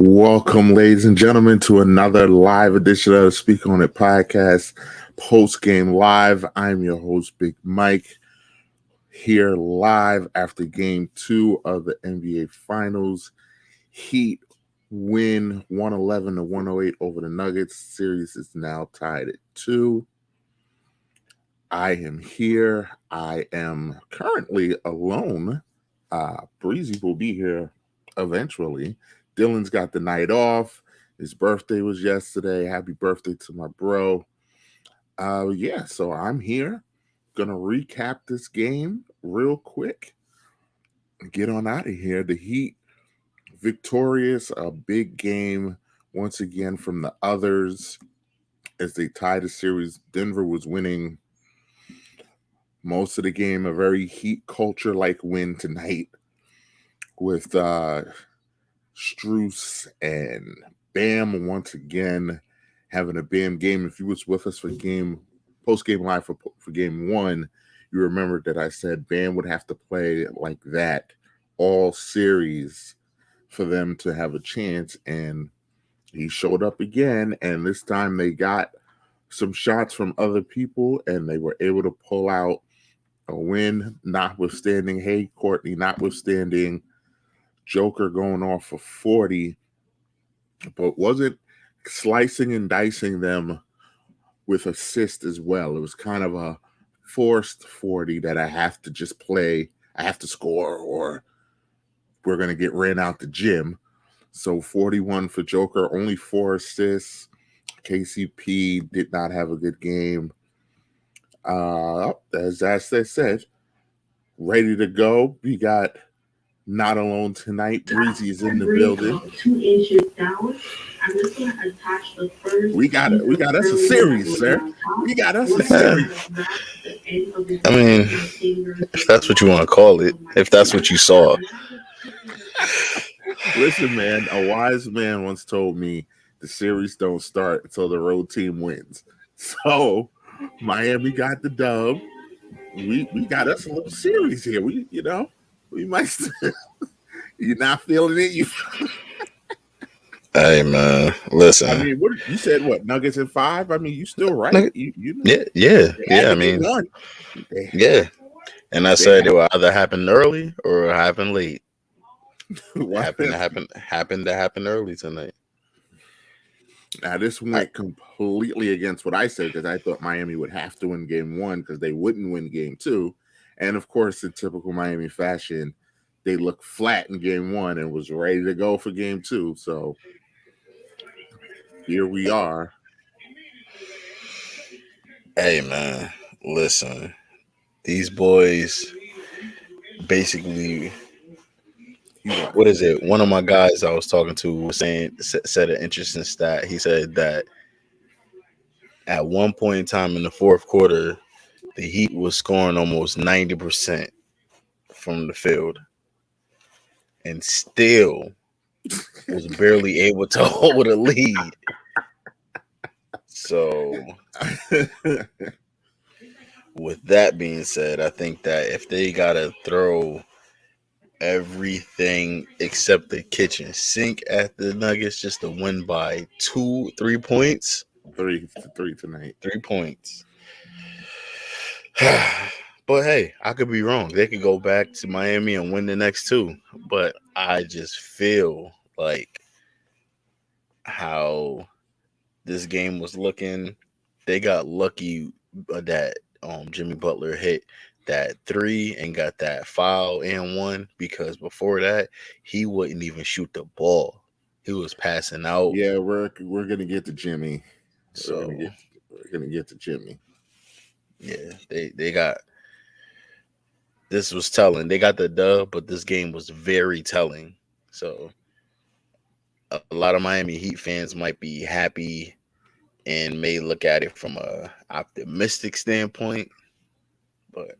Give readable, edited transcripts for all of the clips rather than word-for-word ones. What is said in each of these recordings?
Welcome, ladies and gentlemen, to another live edition of the Speak On It podcast, post game live. I'm your host, Big Mike, here live after game 2 of the NBA Finals. Heat win 111 to 108 over the Nuggets. Series is now tied at 2. I am here. I am currently alone. Breezy will be here eventually. Dylan's got the night off. His birthday was yesterday. Happy birthday to my bro. So I'm here. Gonna recap this game real quick. Get on out of here. The Heat victorious, a big game once again from the others as they tied the series. Denver was winning most of the game, a very Heat culture-like win tonight with Strus and Bam once again having a Bam game. If you was with us for post-game live for game 1, you remembered that I said Bam would have to play like that all series for them to have a chance, and he showed up again, and this time they got some shots from other people, and they were able to pull out a win, notwithstanding Courtney, notwithstanding Joker going off for 40, but wasn't slicing and dicing them with assists as well. It was kind of a forced 40 that I have to just play. I have to score or we're going to get ran out the gym. So 41 for Joker, only 4 assists. KCP did not have a good game. As I said, ready to go. We got Not Alone Tonight. Breezy is in the building. 2 inches down. I'm just going to attach the first. We got us a series, sir. We got us a series. I mean, if that's what you want to call it, if that's what you saw. Listen, man, a wise man once told me the series don't start until the road team wins. So Miami got the dub. We got us a little series here. We might still. You're not feeling it? Hey, man, listen. I mean, you said what? Nuggets in 5? I mean, you still right. Yeah. I mean, yeah. And I said it will either happen early or happen late. Happened to happen early tonight. Now, this went completely against what I said because I thought Miami would have to win game 1 because they wouldn't win game 2. And, of course, in typical Miami fashion, they looked flat in game 1 and was ready to go for game 2. So here we are. Hey, man, listen. These boys basically, what is it? One of my guys I was talking to was said an interesting stat. He said that at one point in time in the fourth quarter, the Heat was scoring almost 90% from the field and still was barely able to hold a lead. So, with that being said, I think that if they got to throw everything except the kitchen sink at the Nuggets just to win by 3 points. 3 tonight. 3 points. But hey, I could be wrong. They could go back to Miami and win the next 2. But I just feel like how this game was looking, they got lucky that Jimmy Butler hit that 3 and got that foul and 1, because before that he wouldn't even shoot the ball. He was passing out. Yeah, we're gonna get to Jimmy. So we're gonna get to Jimmy. Yeah, they got. This was telling. They got the dub, but this game was very telling. So a lot of Miami Heat fans might be happy and may look at it from a optimistic standpoint, but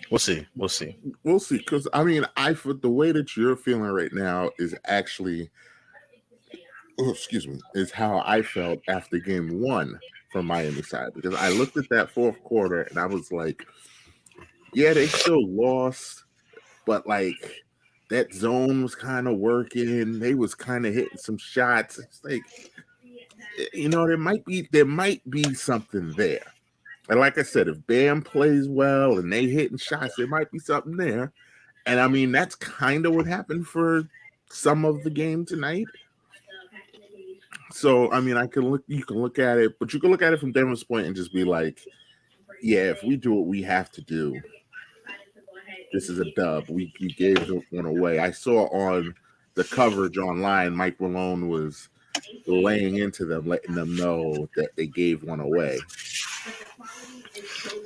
we'll see. Because I mean, the way that you're feeling right now is actually, is how I felt after game 1 from Miami side, because I looked at that fourth quarter and I was like, yeah, they still lost, but like that zone was kind of working. They was kind of hitting some shots. It's like, there might be something there. And like I said, if Bam plays well and they hitting shots, there might be something there. And I mean, that's kind of what happened for some of the game tonight. So I mean, you can look at it, but you can look at it from Denver's point and just be like, yeah, if we do what we have to do, this is a dub. We gave one away. I saw on the coverage online, Mike Malone was laying into them, letting them know that they gave one away.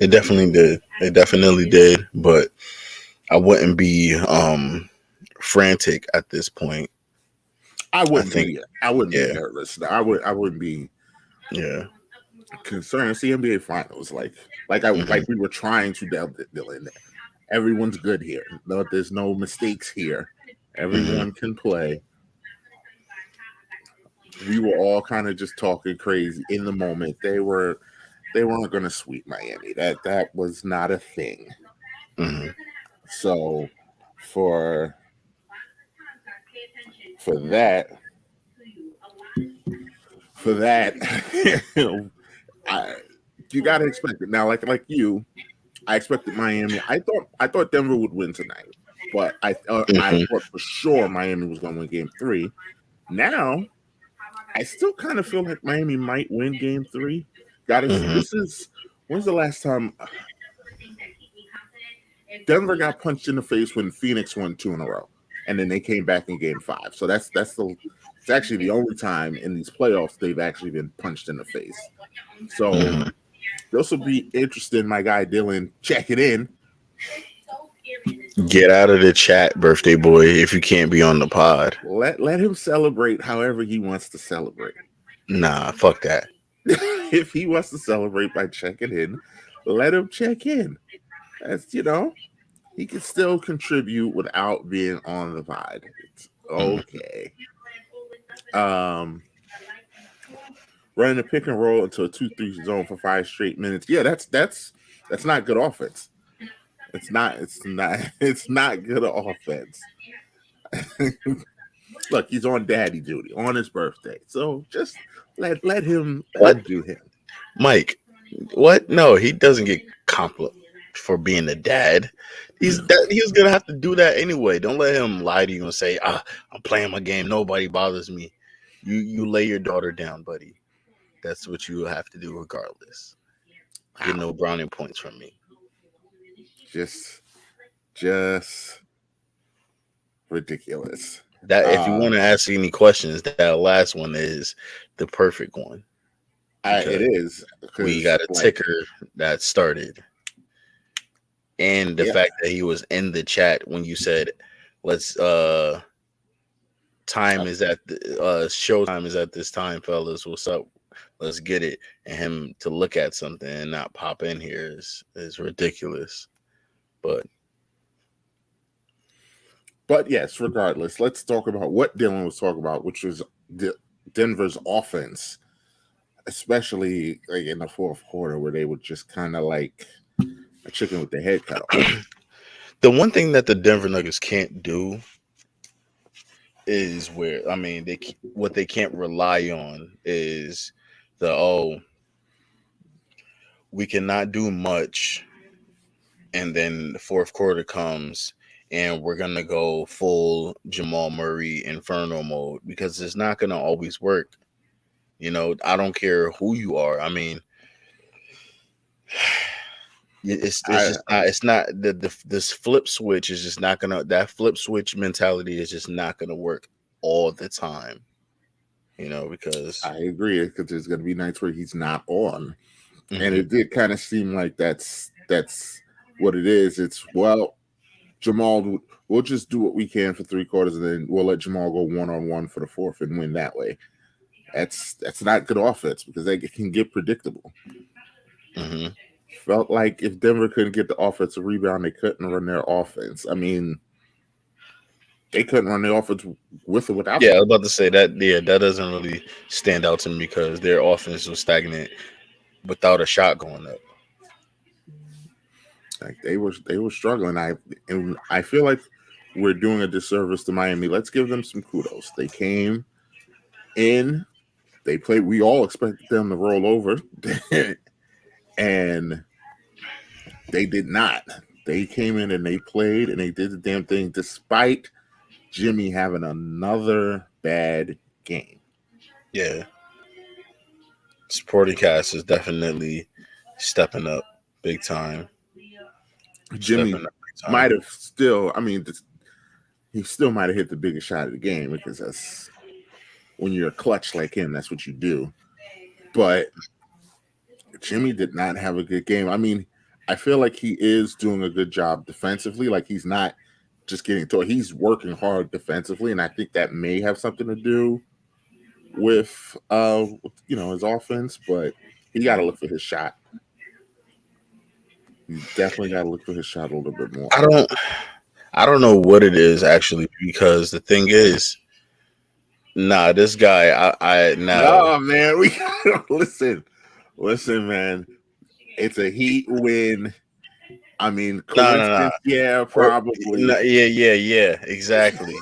It definitely did. It definitely did. But I wouldn't be frantic at this point. I I wouldn't think, be. I wouldn't be yeah, nervous. I wouldn't be yeah, concerned. It's the NBA Finals. Like we were trying to delve Dylan. Everyone's good here. No, there's no mistakes here. hmm Everyone can play. We were all kind of just talking crazy in the moment. They weren't going to sweep Miami. That was not a thing. hmm So for for that for that, I, you got to expect it now. Like you, I expected Miami. I thought Denver would win tonight, but I hmm thought for sure Miami was going to win Game 3. Now I still kind of feel like Miami might win Game 3. Got to see. hmm This is when's the last time Denver got punched in the face when Phoenix won 2 in a row, and then they came back in Game 5. So it's actually the only time in these playoffs they've actually been punched in the face. So hmm this will be interesting. My guy Dylan, check it in. Get out of the chat, birthday boy, if you can't be on the pod. Let him celebrate however he wants to celebrate. Nah, fuck that. If he wants to celebrate by checking in, let him check in. That's he can still contribute without being on the pod. It's Mhm. okay. Um, Running a pick and roll into a 2-3 zone for 5 straight minutes. Yeah, that's not good offense. It's not good offense. Look, he's on daddy duty on his birthday. So just let him What, do him. Mike? What? No, he doesn't get compliment for being a dad. He's gonna have to do that anyway. Don't let him lie to you and say, I'm playing my game. Nobody bothers me. You lay your daughter down, buddy. That's what you have to do regardless. Get Wow. no brownie points from me. Just just ridiculous. That if you Uh want to ask any questions, that last one is the perfect one it because is we because got a ticker that started, and the yeah, fact that he was in the chat when you said, "Let's time is at the show time is at this time, fellas. What's up? Let's get it." And him to look at something and not pop in here is ridiculous. But but yes, regardless, let's talk about what Dylan was talking about, which was Denver's offense, especially like in the fourth quarter where they were just kind of like a chicken with their head cut off. the one thing that the Denver Nuggets can't do is where I mean what they can't rely on is the we cannot do much, and then the fourth quarter comes and we're gonna go full Jamal Murray inferno mode because it's not gonna always work. I don't care who you are. I mean, it's I just not it's not this flip switch is just not gonna that flip switch mentality is just not gonna work all the time. Because I agree because there's going to be nights where he's not on, and mhm, it did kind of seem like that's what it is. It's well, Jamal, we'll just do what we can for 3 quarters, and then we'll let Jamal go 1-on-1 for the fourth and win that way. That's not good offense because they can get predictable. mhm. Felt like if Denver couldn't get the offensive rebound, they couldn't run their offense. I mean, they couldn't run the offense with or without Yeah, I him. was about to say that. Yeah, that doesn't really stand out to me because their offense was stagnant without a shot going up. Like they were struggling. I feel like we're doing a disservice to Miami. Let's give them some kudos. They came in, they played. We all expected them to roll over, and they did not. They came in and they played and they did the damn thing despite Jimmy having another bad game. Yeah. Supporting cast is definitely stepping up big time. Jimmy might have still, I mean, he still might have hit the biggest shot of the game because that's when you're a clutch like him, that's what you do. But Jimmy did not have a good game. I mean, I feel like he is doing a good job defensively. Like he's not just getting to it. He's working hard defensively, and I think that may have something to do with his offense, but he got to look for his shot. He's definitely got to look for his shot a little bit more. I don't know what it is actually, because the thing is, this guy, No, man, we gotta listen, man. It's a Heat win. I mean, coincidence, yeah, probably. Yeah, exactly.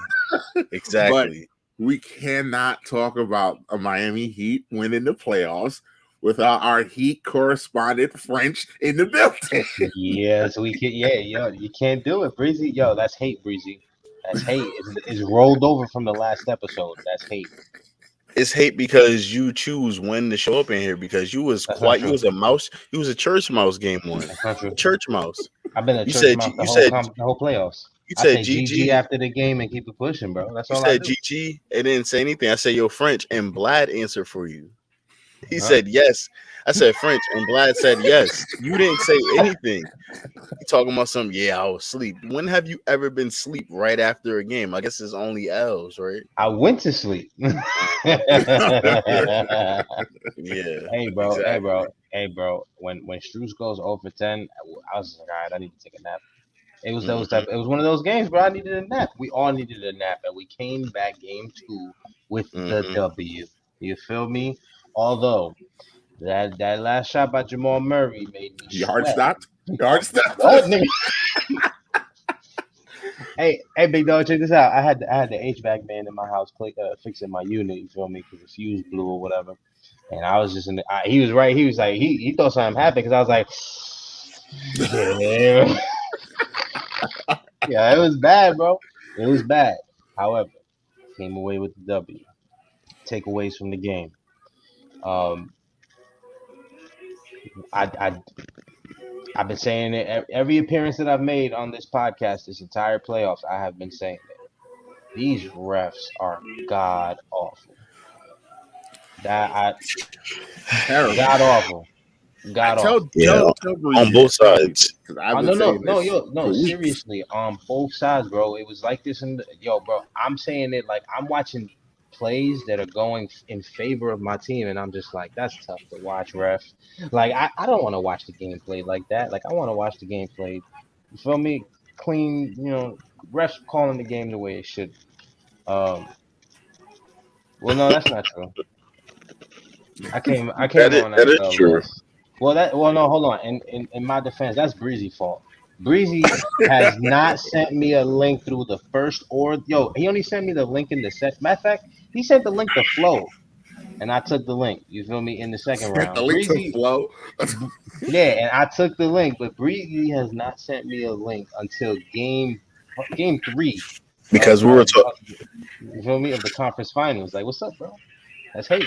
But we cannot talk about a Miami Heat winning the playoffs without our Heat correspondent French in the building. Yes, we can. Yeah, yo, you can't do it, Breezy. Yo, that's hate, Breezy. That's hate. It's rolled over from the last episode. That's hate. It's hate because you choose when to show up in here, because you was quiet. You was a mouse. You was a church mouse game one. That's not true. Church mouse. I've been a church mouse the whole playoffs. You I said say GG after the game and keep it pushing, bro. That's all I do. You said GG. It didn't say anything. I said yo French, and Blad answered for you. He said yes. I said French, and Blad said yes. You didn't say anything. You talking about something? Yeah, I was asleep. When have you ever been asleep right after a game? I guess it's only L's, right? I went to sleep. Yeah. Hey, bro. Exactly. Hey, bro. When Struz goes 0 for 10, I was like, all right, I need to take a nap. It was It was one of those games, bro. I needed a nap. We all needed a nap, and we came back game 2 with the W. You feel me? Although that last shot by Jamal Murray made me Your heart stopped. What, nigga? Hey, big dog, check this out. I had the HVAC man in my house fixing my unit. You feel me? Because the fuse blew or whatever. And I was just he was right. He was like, he thought something happened because I was like, yeah. Yeah, it was bad, bro. It was bad. However, came away with the W. Takeaways from the game. I've been saying it every appearance that I've made on this podcast, this entire playoffs. I have been saying it. These refs are god awful. God awful. God awful. On both sides. No. Seriously, on both sides, bro. It was like this, bro. I'm saying it like I'm watching plays that are going in favor of my team, and I'm just like, that's tough to watch, ref. Like I don't want to watch the game played like that. Like I want to watch the game played, you feel me, clean, refs calling the game the way it should. Well, no, that's not true. I came on that is true. No, hold on. In my defense, that's Breezy's fault. Breezy has not sent me a link through the first he only sent me the link in the set. Matter of fact, he sent the link to Flow, and I took the link. You feel me? In the second round, the link to Flow. Yeah, and I took the link, but Breezy has not sent me a link until game 3. Because we were talking. You feel me? Of the conference finals. Like, what's up, bro? That's hate.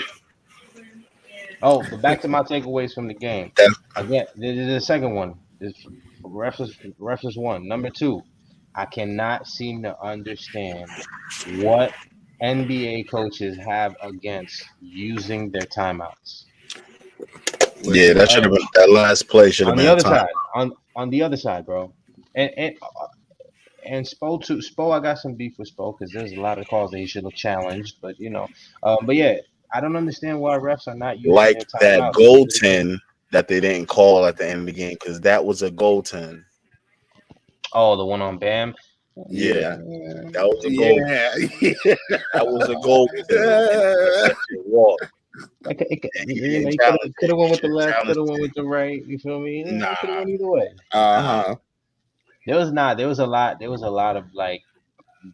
Oh, but back to my takeaways from the game. Again, this is the second one. Refs one. Number 2, I cannot seem to understand what NBA coaches have against using their timeouts. Yeah, that should have been that last play. Should have been on the other side. On the other side, bro. And Spo, I got some beef with Spo because there's a lot of calls that he should have challenged. But but yeah, I don't understand why refs are not using like that goaltend that they didn't call at the end of the game, because that was a goaltend. Oh, the one on Bam. Yeah, that was a goal. Yeah. That was a goal. He could have went with the left, could have went with the right. You feel me? Could have went either way. There was a lot of like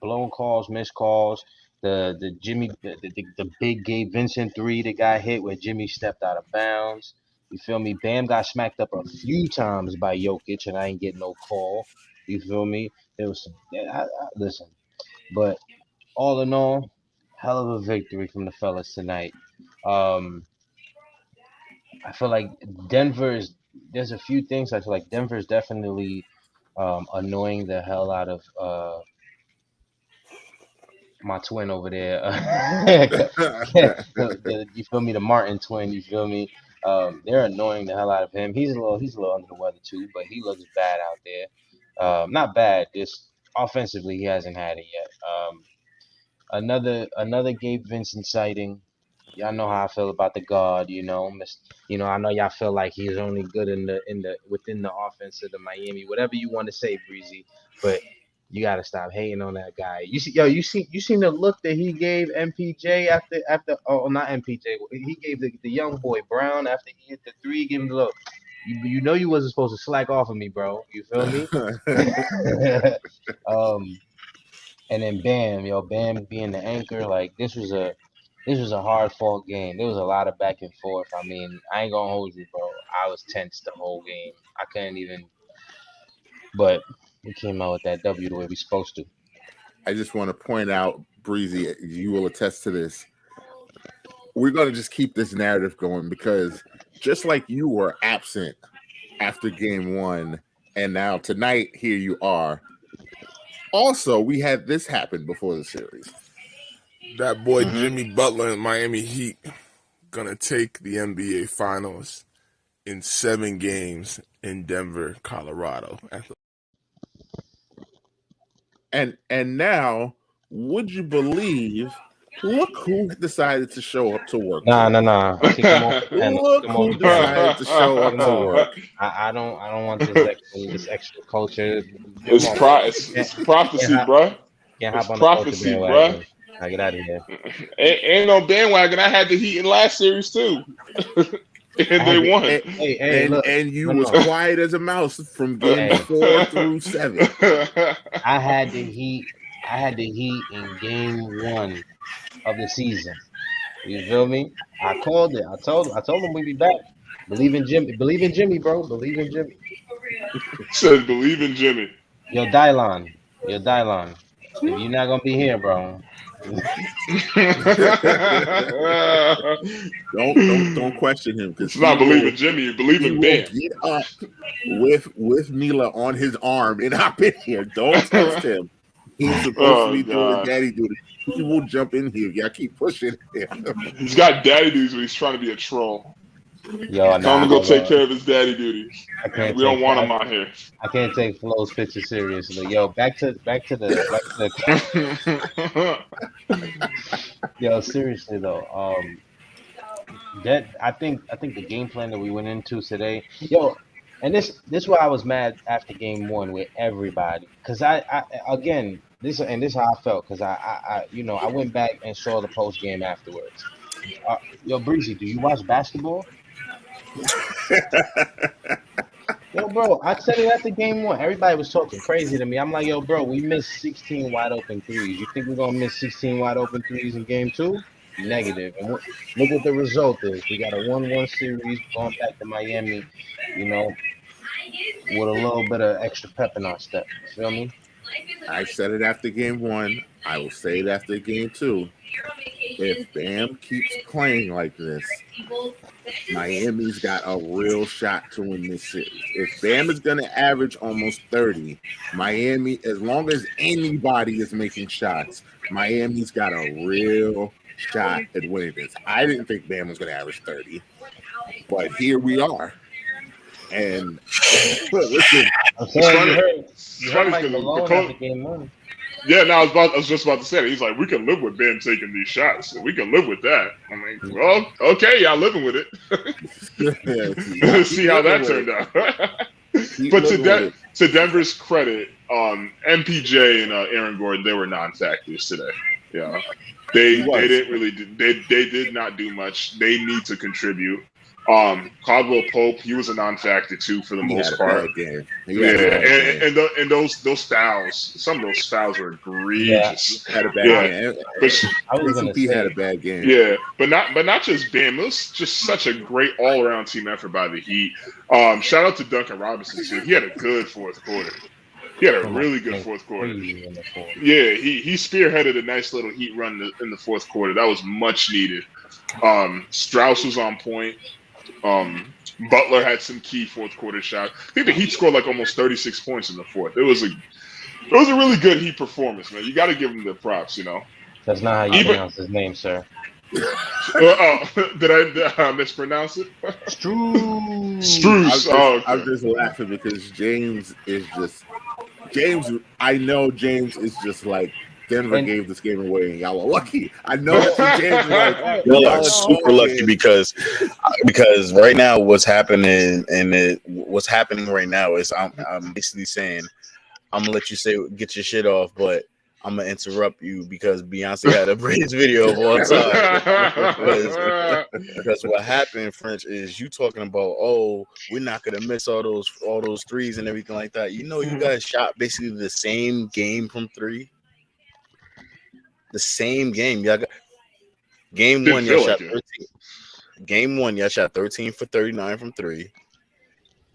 blown calls, missed calls. The Jimmy the big Gabe Vincent three that got hit where Jimmy stepped out of bounds. You feel me? Bam got smacked up a few times by Jokic, and I ain't get no call. You feel me? There was some. Listen, but all in all, hell of a victory from the fellas tonight. Um, I feel like Denver is. There's a few things I feel like Denver is definitely annoying the hell out of my twin over there. You feel me? The Martin twin. You feel me? They're annoying the hell out of him. He's a little under the weather too, but he looks bad out there. Not bad. Just offensively, he hasn't had it yet. Another Gabe Vincent sighting. Y'all know how I feel about the guard. I know y'all feel like he's only good in the within the offense of the Miami. Whatever you want to say, Breezy, but you gotta stop hating on that guy. You seen the look that he gave MPJ after not MPJ. He gave the young boy Brown after he hit the three. Give him the look. You know you wasn't supposed to slack off of me, bro. You feel me? And then Bam being the anchor. Like this was a hard fought game. There was a lot of back and forth. I mean, I ain't gonna hold you, bro. I was tense the whole game. I couldn't even. But we came out with that W the way we supposed to. I just want to point out, Breezy, you will attest to this. We're going to just keep this narrative going because just like you were absent after game one, and now tonight, here you are. Also, we had this happen before the series. That boy Jimmy Butler and Miami Heat gonna take the NBA Finals in 7 games in Denver, Colorado. And now, would you believe? Look who decided to show up to work. Nah. Kick him off the panel. Look who decided to show up to work. I don't want this extra culture. It's prophecy, bro. Can't hop on prophecy, the culture bro. bandwagon. I get out of here. Ain't no bandwagon. I had the Heat in last series too, and they won. And you was quiet as a mouse from game 4 through 7. I had the Heat in game 1 of the season. You feel me? I called it. I told him we'd be back. Believe in Jimmy, bro. Believe in Jimmy. Said believe in Jimmy. Yo, Dylon. If you're not gonna be here, bro. don't question him because it's not believe in Jimmy, you believe in Bam. Get up with Mila on his arm and hop in here. Don't test him. He's supposed to be doing daddy duty. He will jump in here. Y'all keep pushing him. He's got daddy duties, but he's trying to be a troll. Yo, Tell him to go take care of his daddy duties. We don't want him out here. I can't take Flo's picture seriously. Yo, back to the Yo, seriously though. That I think the game plan that we went into today. Yo, and this why I was mad after game 1 with everybody. Cause I again this is how I felt because I went back and saw the post game afterwards. Yo, Breezy, do you watch basketball? Yo, bro, I said it after game 1. Everybody was talking crazy to me. I'm like, yo, bro, we missed 16 wide open threes. You think we're gonna miss 16 wide open threes in game 2? Negative. And look what the result is. We got a 1-1 series going back to Miami, with a little bit of extra pep in our step. You feel me? I said it after game 1. I will say it after game 2. If Bam keeps playing like this, Miami's got a real shot to win this series. If Bam is going to average almost 30, Miami, as long as anybody is making shots, Miami's got a real shot at winning this. I didn't think Bam was going to average 30, but here we are. And listen, you heard Mike Malone after game 1. Yeah, no, I was just about to say that. He's like, we can live with Ben taking these shots. We can live with that. I'm like, well, okay, y'all living with it. See how that turned out. But to Denver's credit, MPJ and Aaron Gordon, they were non-factors today. Yeah, they didn't really they did not do much. They need to contribute. Caldwell Pope, he was a non-factor too for the He had most a part. bad game. Yeah, and those fouls, some of those fouls were egregious. Had a bad Yeah, game. but I was gonna KCP had say, a bad game. yeah, but not just Bam. It was just such a great all-around team effort by the Heat. Shout out to Duncan Robinson too. He had a good fourth quarter. He had a really good fourth quarter. crazy in the fourth. Yeah, he spearheaded a nice little Heat run in the fourth quarter. That was much needed. Strauss was on point. Butler had some key fourth quarter shots. I think the Heat scored like almost 36 points in the fourth. It was a really good Heat performance, man. You got to give him the props, you know. That's not how you pronounce his name, sir. Did I mispronounce it? Struce. I'm just laughing because James is just James. I know James is just like Denver gave this game away and y'all are lucky. I know that's what James is like. Oh, y'all are super lucky because right now what's happening what's happening right now is I'm basically saying I'm gonna let you get your shit off, but I'm gonna interrupt you because Beyonce had a praise video of all time. because what happened, French, is you talking about, oh, we're not gonna miss all those threes and everything like that. You know, you guys shot basically the same game from three. The same game. Y'all got game one, y'all shot 13. Game one, y'all shot 13 for 39 from three.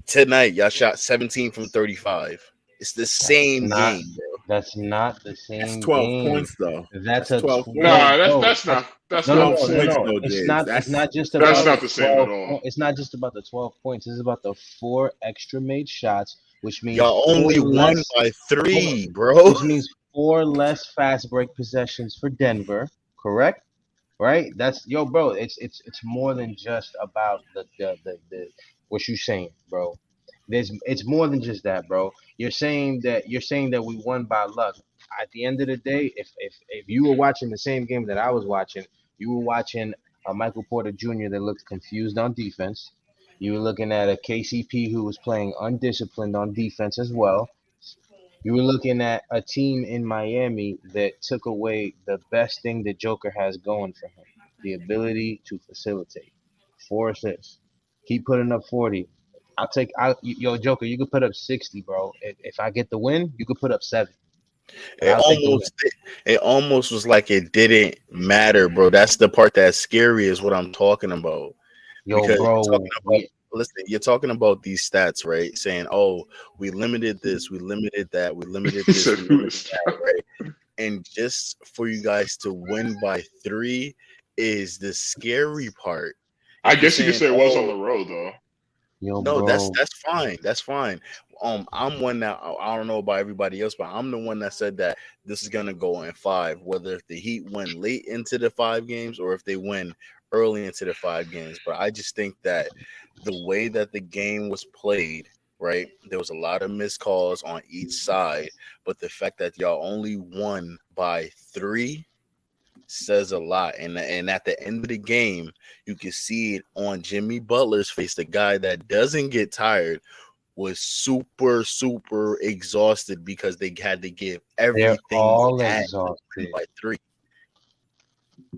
Tonight, y'all shot 17 from 35. It's the same game, bro. That's not the same. That's 12 game. points, though. That's a 12 points. Nah, that's not. That's no, not. No. It's not just about. That's not the same at all. It's not just about the 12 points. It's about the 4 extra made shots, which means y'all only won by 3, bro. Which means 4 less fast break possessions for Denver. Correct? Right? That's bro. It's more than just about the what you saying, bro. It's more than just that, bro. You're saying that we won by luck. At the end of the day, if you were watching the same game that I was watching, you were watching a Michael Porter Jr. that looked confused on defense. You were looking at a KCP who was playing undisciplined on defense as well. You were looking at a team in Miami that took away the best thing that Joker has going for him, the ability to facilitate. 4 assists. Keep putting up 40. Joker, you could put up 60, bro. If I get the win, you could put up 7. It almost was like it didn't matter, bro. That's the part that's scary is what I'm talking about. Because bro, you're talking about these stats, right? Saying, oh, we limited this, we limited that, we limited this, we limited that, right? And just for you guys to win by 3 is the scary part. I guess you could say it was on the road, though. No, bro. That's fine. That's fine. I'm one that I don't know about everybody else, but I'm the one that said that this is gonna go in 5. Whether if the Heat win late into the 5 games or if they win early into the 5 games. But I just think that the way that the game was played, right? There was a lot of missed calls on each side, but the fact that y'all only won by 3 says a lot. And at the end of the game, you can see it on Jimmy Butler's face. The guy that doesn't get tired was super, super exhausted because they had to give everything all they had exhausted by 3.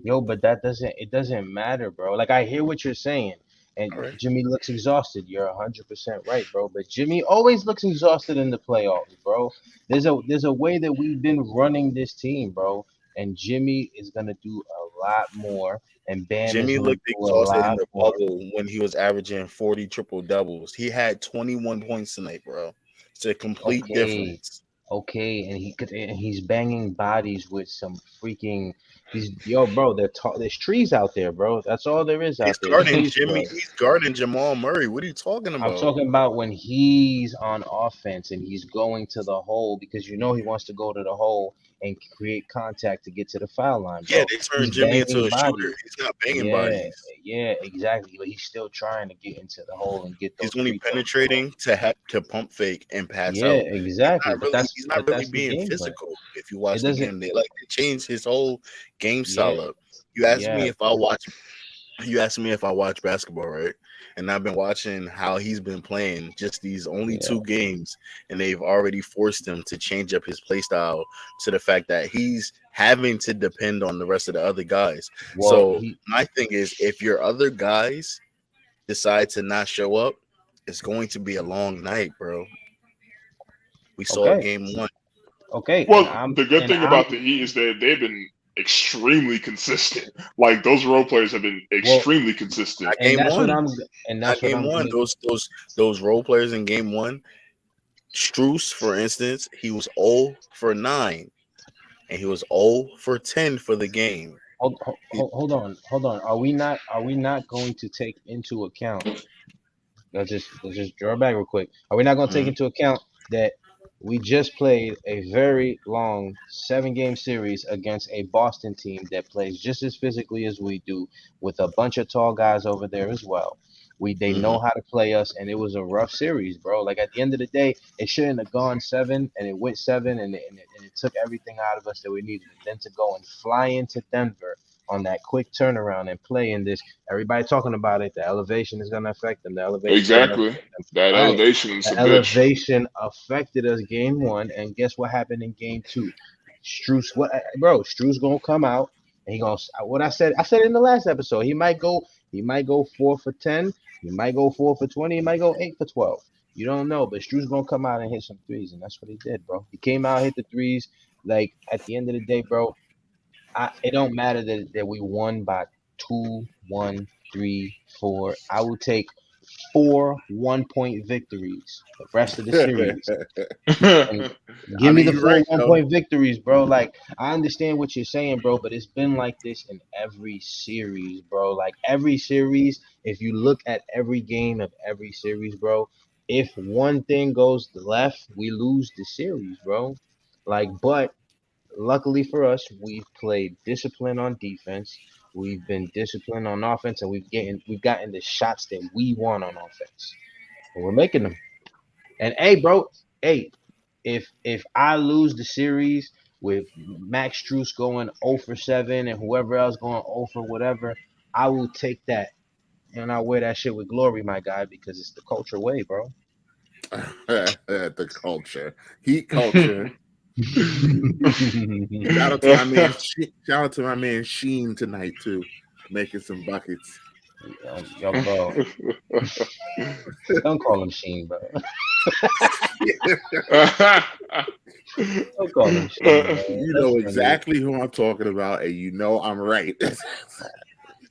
But it doesn't matter, bro. Like, I hear what you're saying. And Jimmy looks exhausted. You're 100% right, bro. But Jimmy always looks exhausted in the playoffs, bro. There's a way that we've been running this team, bro. And Jimmy is gonna do a lot more. And Bam Jimmy looked exhausted in the bubble when he was averaging 40 triple doubles. He had 21 points tonight, bro. It's a complete difference. Okay, and he's banging bodies with some freaking. Bro. There's trees out there, bro. That's all there is out there. He's guarding Jamal Murray. What are you talking about? I'm talking about when he's on offense and he's going to the hole because he wants to go to the hole and create contact to get to the foul line, bro. Yeah, they turned Jimmy into a shooter. He's not banging bodies. Yeah, exactly. But he's still trying to get into the hole and get those. He's only penetrating to pump fake and pass out. Yeah, exactly. He's not really being physical. If you watch the game, they changed his whole game style up. You asked me if I watch basketball, right? And I've been watching how he's been playing just these only 2 games, and they've already forced him to change up his play style to the fact that he's having to depend on the rest of the other guys. My thing is, if your other guys decide to not show up, it's going to be a long night, bro. We saw Okay. game one. Okay. Well, the good thing about the Heat is that they've been extremely consistent. Like those role players have been extremely consistent. Not game one. That's what I'm one. Those role players in game one. Struce, for instance, he was 0 for 9, and he was 0 for 10 for the game. Hold on. Are we not going to take into account? Let's just draw back real quick. Are we not going to take into account that we just played a very long 7-game series against a Boston team that plays just as physically as we do, with a bunch of tall guys over there as well. They know how to play us, and it was a rough series, bro. Like at the end of the day, it shouldn't have gone 7, and it went 7, and it took everything out of us that we needed. And then to go and fly into Denver on that quick turnaround and play in this, everybody talking about it. The elevation is going to affect them. The elevation Exactly. That elevation is a bitch. Elevation affected us game 1, and guess what happened in game 2? Struce gonna come out and he gonna what I said in the last episode. He might go 4 for 10. He might go 4 for 20. He might go 8 for 12. You don't know, but Struce gonna come out and hit some threes, and that's what he did, bro. He came out, hit the threes. Like at the end of the day, bro, it don't matter that we won by 2, 1, 3, 4. I will take 4 1-point victories the rest of the series. And give me the 4 1-point victories, bro. Like, I understand what you're saying, bro, but it's been like this in every series, bro. Like, every series, if you look at every game of every series, bro, if one thing goes left, we lose the series, bro. Like, but luckily for us, we've played discipline on defense. We've been disciplined on offense, and we've gotten the shots that we want on offense, and we're making them. And if I lose the series with Max Strus going 0 for 7 and whoever else going 0 for whatever, I will take that and I'll wear that shit with glory, my guy, because it's the culture way, bro. The culture, Heat culture. Shout out to my man Sheen tonight too, making some buckets. Yo, bro. Don't call him Sheen, bro. Don't call him Sheen, bro. You know exactly who I'm talking about, and you know I'm right.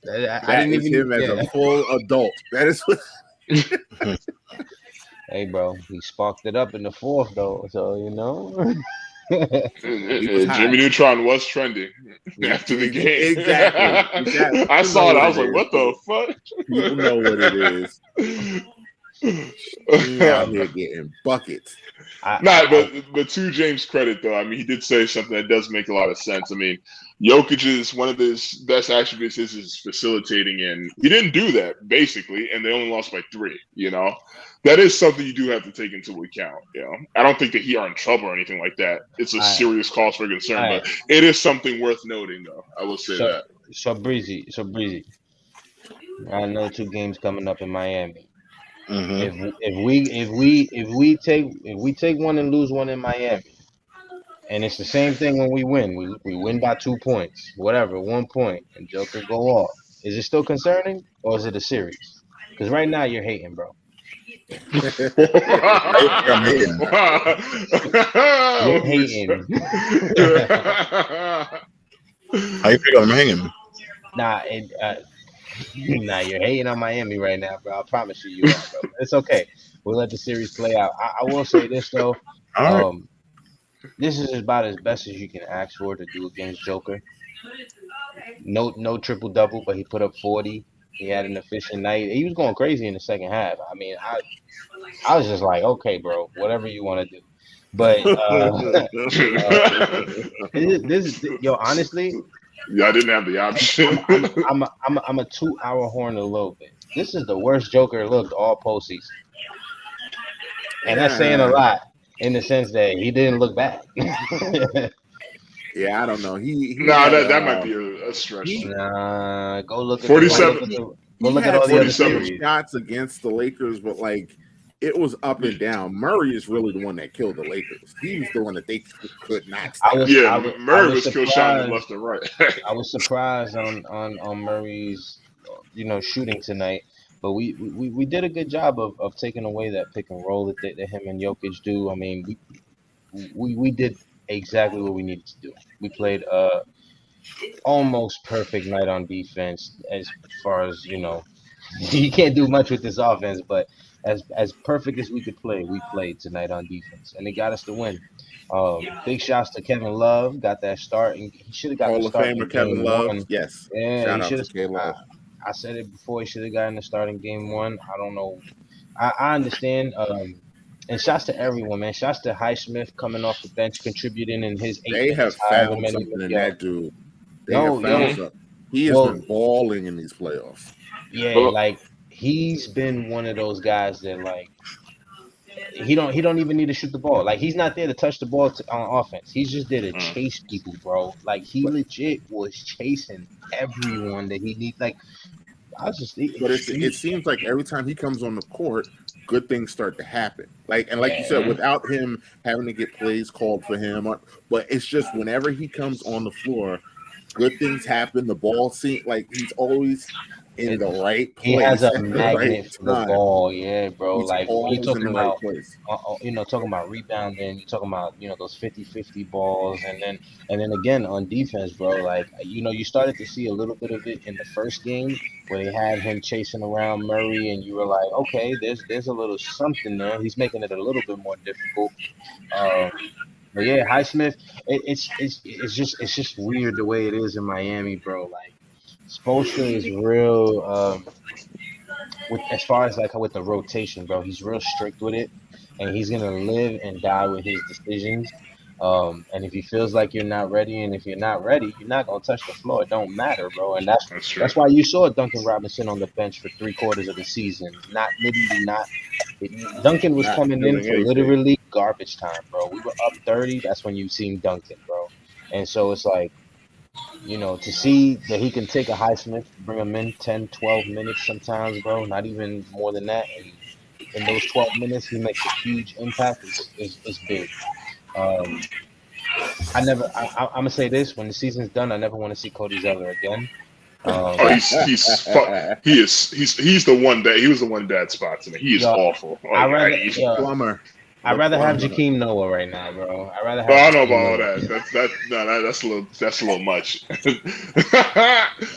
That is him as a full adult. That is what. Hey, bro, he sparked it up in the 4th, though. So you know. Jimmy Neutron was trending after the game. Exactly. I saw it. I was like, "What the fuck?" You know what it is. Out here getting buckets. But to James' credit, though, I mean, he did say something that does make a lot of sense. I mean, Jokic is one of his best attributes is facilitating, and he didn't do that basically, and they only lost by 3. You know, that is something you do have to take into account. You know, I don't think that he are in trouble or anything like that. It's a serious cause for concern, but it is something worth noting, though. I will say that. So breezy. I know 2 games coming up in Miami. Mm-hmm. If we take one and lose one in Miami, and it's the same thing when we win. We win by 2 points, whatever, 1 point, and Joker go off. Is it still concerning, or is it a series? Because right now you're hating, bro. I'm hating. You're hating. How you think I'm hanging? Nah, you're hating on Miami right now, bro. I promise you are, bro. It's okay. We'll let the series play out. I will say this though. All right. This is about as best as you can ask for to do against Joker. No triple double, but he put up 40. He had an efficient night. He was going crazy in the second half. I mean, I was just like, okay, bro, whatever you want to do. But honestly, I didn't have the option. I'm a 2-hour horn a little bit. This is the worst Joker looked all postseason, and that's saying a lot in the sense that he didn't look bad. Yeah, I don't know. That might be a stretch. Go look at 47. Go look at all the other series. Shots against the Lakers, but like it was up and down. Murray is really the one that killed the Lakers. He was the one that they could not stop. Murray was kill shot left and right. I was surprised on Murray's shooting tonight. But we did a good job of taking away that pick and roll that him and Jokic do. I mean, we did exactly what we needed to do. We played almost perfect night on defense as far as you can't do much with this offense, but as perfect as we could play, we played tonight on defense, and it got us the win. Big shots to Kevin Love, got that start, and he should have got the Hall of start in Famer Kevin game Love. one. Yes. Yeah, he Shout out should to have. K Love. I said it before. He should have gotten the start in game one. I don't know. I understand. And shots to everyone, man. Shots to Highsmith coming off the bench, contributing in his 8 They have minutes, however found many. something in Yo, that dude. They have no, found yo. something. He has Well, been balling in these playoffs. yeah, Well, like he's been one of those guys that like he don't even need to shoot the ball. Like he's not there to touch the ball on offense. He's just there to chase people, bro. Like he But legit was chasing everyone that he needs. Like I was just but it seems like every time he comes on the court, good things start to happen. Like you said, yeah, without him having to get plays called for him, but it's just whenever he comes on the floor, good things happen. The ball seems like he's always in it, the right he has place a at the right magnet for the time. ball, yeah, bro. He's Like when you're always in talking the right about, place. talking about rebounding, you're talking about, those 50-50 balls, and then again on defense, bro. Like you started to see a little bit of it in the first game where they had him chasing around Murray, and you were like, okay, there's a little something there. He's making it a little bit more difficult. Um, but yeah, Highsmith, it's just weird the way it is in Miami, bro. Like Spoelstra is real. With as far as like with the rotation, bro, he's real strict with it, and he's gonna live and die with his decisions. And if he feels like you're not ready, and if you're not ready, you're not gonna touch the floor. It don't matter, bro. And that's that's true. that's why you saw Duncan Robinson on the bench for 3 quarters of the season. Not literally not. Duncan was Not coming in doing for anything. literally garbage time, bro. We were up 30. That's when you seen Duncan, bro. And so it's like, to see that he can take a Highsmith, bring him in 10, 12 minutes sometimes, bro, not even more than that. And in those 12 minutes, he makes a huge impact is big. Um, I'm going to say this when the season's done, I never want to see Cody Zeller again. Oh, he's the one that he was the one bad spot to me. He is Yo, awful. I Like rather, The yo, plumber. I'd The rather have plumber. Jakeem Noah right now, bro. I'd rather Oh, have I don't know about Jakeem all Noah. that. That's a little much.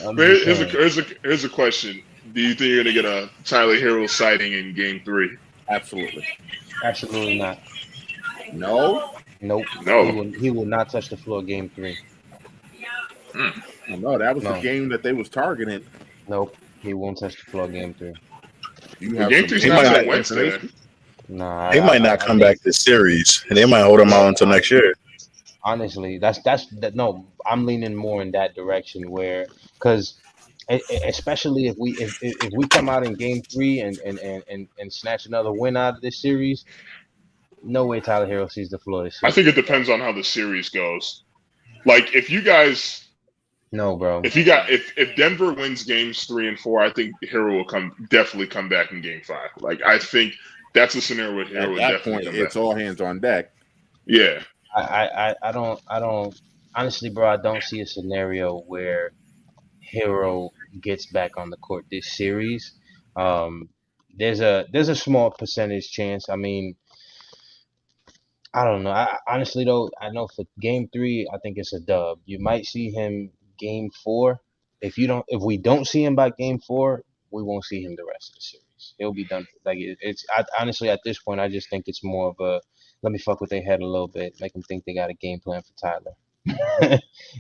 I'm just saying. Here's a question. Do you think you're gonna get a Tyler Hero sighting in Game 3? Absolutely. Absolutely not. No. Nope. No. He will not touch the floor game 3. No, that was the No. game that they was targeting. Nope. He won't touch the floor game 3. You Well, have Game some 3's He not might till not. inside Wednesday. information. Nah, They might not I come think back this series, and they might hold him out until next year. honestly, that's that. No, I'm leaning more in that direction where, because especially if we come out in game 3 and snatch another win out of this series, no way Tyler Hero sees the floor this I think series, it bro. depends on how the series goes. Like if you guys No, bro. if Denver wins games 3 and 4, I think Hero will definitely come back in Game 5. Like I think that's a scenario where Hero At would that definitely point, come back. it's all hands on deck. Yeah, I don't honestly, bro. I don't see a scenario where Hero gets back on the court this series. Um, there's a small percentage chance. I mean, I don't know. Honestly though, I know for game 3, I think it's a dub. You might see him game 4. If we don't see him by game 4, we won't see him the rest of the series. He'll be done. Like honestly at this point, I just think it's more of a let me fuck with their head a little bit, make them think they got a game plan for Tyler.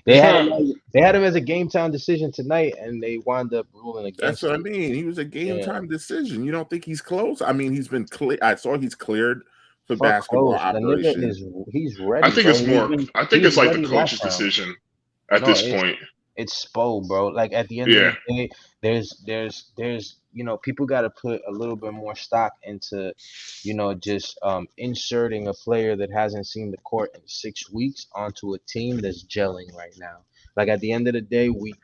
They had him as a game time decision tonight, and they wound up ruling That's against what I him. mean. He was a game Yeah, time decision. You don't think he's close? I mean, he's been clear. I saw he's cleared for fuck basketball close. The nigga operation. he's I ready, think bro. it's more. I He think was it's like the ready last coach's round. decision at No, this point. it's Spo, bro. Like at the end of Yeah, the day, there's people got to put a little bit more stock into, just inserting a player that hasn't seen the court in 6 weeks onto a team that's gelling right now. Like at the end of the day, we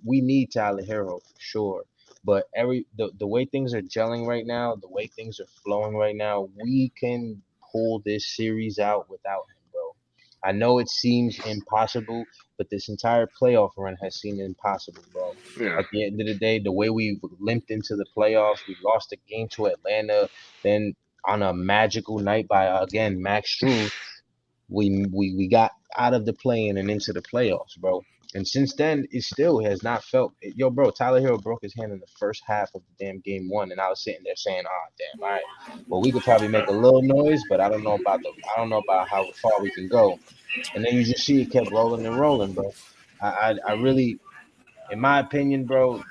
need Tyler Hero for sure. But the way things are gelling right now, the way things are flowing right now, we can pull this series out without him, bro. I know it seems impossible, but this entire playoff run has seemed impossible, bro. Yeah. At the end of the day, the way we limped into the playoffs, we lost a game to Atlanta, then on a magical night by again Max Struz, we got out of the play-in and into the playoffs, bro. And since then, it still has not felt. Yo, bro, Tyler Hero broke his hand in the first half of the damn game one, and I was sitting there saying, "Ah, damn, all right. Well, we could probably make a little noise, but I don't know about how far we can go." And then you just see it kept rolling and rolling, bro. I really, in my opinion, bro,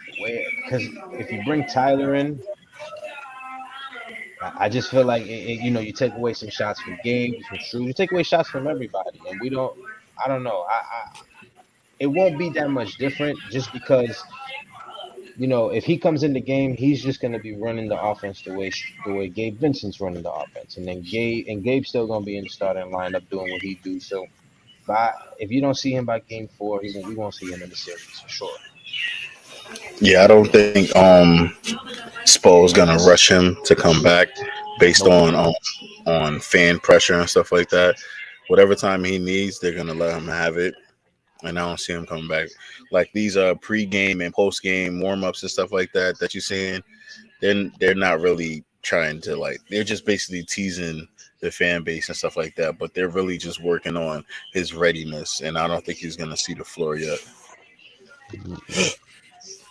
because if you bring Tyler in, I just feel like you take away some shots from Gabe, from Shrew, you take away shots from everybody, and we don't. I don't know. It won't be that much different just because if he comes in the game, he's just gonna be running the offense the way Gabe Vincent's running the offense, and then Gabe's still gonna be in the starting lineup doing what he do. So, if you don't see him by game 4, we won't see him in the series for sure. Yeah, I don't think Spo's gonna rush him to come back based Nope. on fan pressure and stuff like that. Whatever time he needs, they're gonna let him have it. And I don't see him coming back. Like these pre-game and post-game warm-ups and stuff like that you're seeing, then they're not really trying to they're just basically teasing the fan base and stuff like that. But they're really just working on his readiness, and I don't think he's gonna see the floor yet.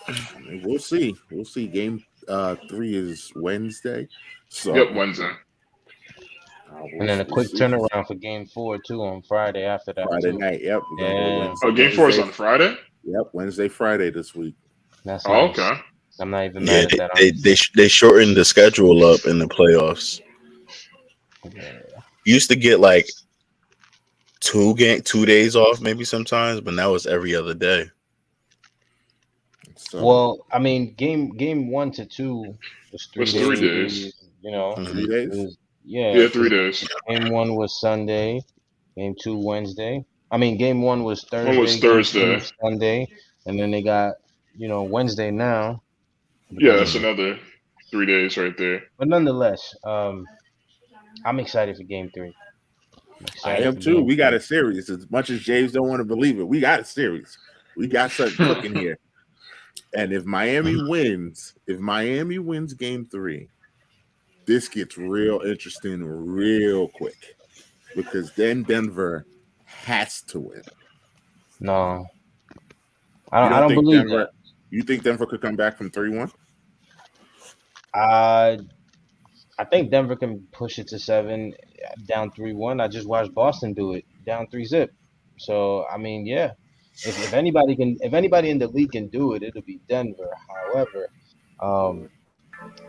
I mean, we'll see. We'll see. Game 3 is Wednesday. So Yep, Wednesday. And then a quick see. turnaround for game 4 too on Friday after that. Friday too. night. Yep. We're gonna go Yeah. Wednesday. Oh, game 4 is on Friday? Yep, Wednesday, Friday this week. That's Oh, nice. okay. I'm not even Yeah, mad at that. they shortened the schedule up in the playoffs. Yeah. You used to get 2 days off maybe sometimes, but now it's every other day. So, Well, I mean, game 1 to 2 was 3 Was days. 3 days. You know, Mhm. 3 it days. was, Yeah, 3 days. Game 1 was Sunday. Game 2 Wednesday. I mean, game 1 was Thursday. One was Game 2 Thursday. was Sunday, and then they got Wednesday now. Yeah, that's another 3 days right there. But nonetheless, I'm excited for game 3. I am too. We got a series. As much as James don't want to believe it, we got a series. We got something cooking here. And if Miami wins game 3, this gets real interesting real quick. Because then Denver has to win. No. I don't believe Denver, that. You think Denver could come back from 3-1? I think Denver can push it to 7, down 3-1. I just watched Boston do it, down 3-0. So I mean, yeah, if anybody in the league can do it, it'll be Denver. However,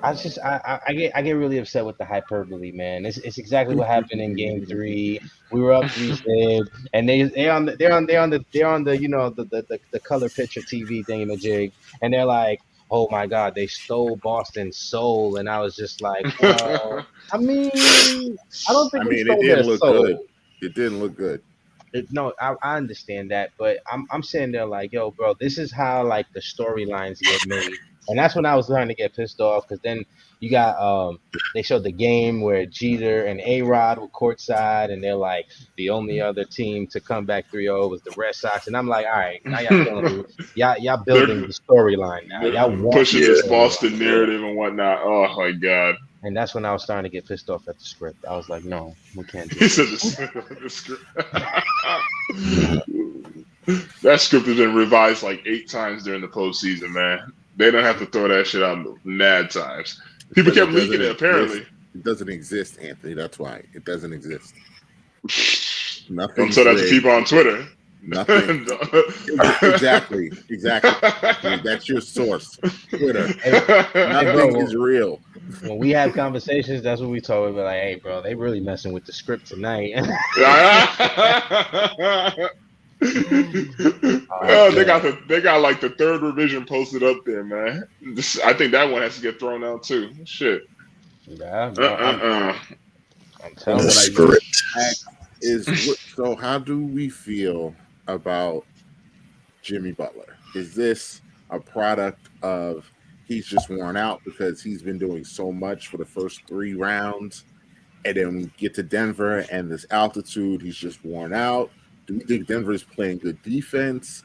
I get really upset with the hyperbole, man. It's exactly what happened in game 3. We were up 3-0, and they're on the the color picture TV thingamajig, and they're like, oh my God, they stole Boston's soul, and I was just like, well, I mean, I don't think we stole their soul. Good. It didn't look good. No, I understand that, but I'm sitting there like, yo, bro, this is how the storylines get made, and that's when I was starting to get pissed off because then you got they showed the game where Jeter and A-Rod were courtside, and they're like, the only other team to come back 3-0 was the Red Sox, and I'm like, all right, now y'all killing me, y'all building the storyline now, y'all pushing this Boston narrative and whatnot. Oh my God. And that's when I was starting to get pissed off at the script. I was like, no, we can't do this. The script. That script has been revised 8 times during the postseason, man. They don't have to throw that shit out mad times. People kept leaking it, apparently. It doesn't exist, Anthony. That's why. It doesn't exist. Nothing. Don't tell that to people on Twitter. Nothing. Exactly. That's your source. Twitter. Nothing is real. When we have conversations, that's what we talk about. Like, hey, bro, they really messing with the script tonight. They got the 3rd revision posted up there, man. I think that one has to get thrown out too. Shit. Yeah. I'm telling you. Script. So how do we feel about Jimmy Butler? Is this a product of he's just worn out because he's been doing so much for the first 3 rounds and then we get to Denver and this altitude, he's just worn out. Do we think Denver's playing good defense?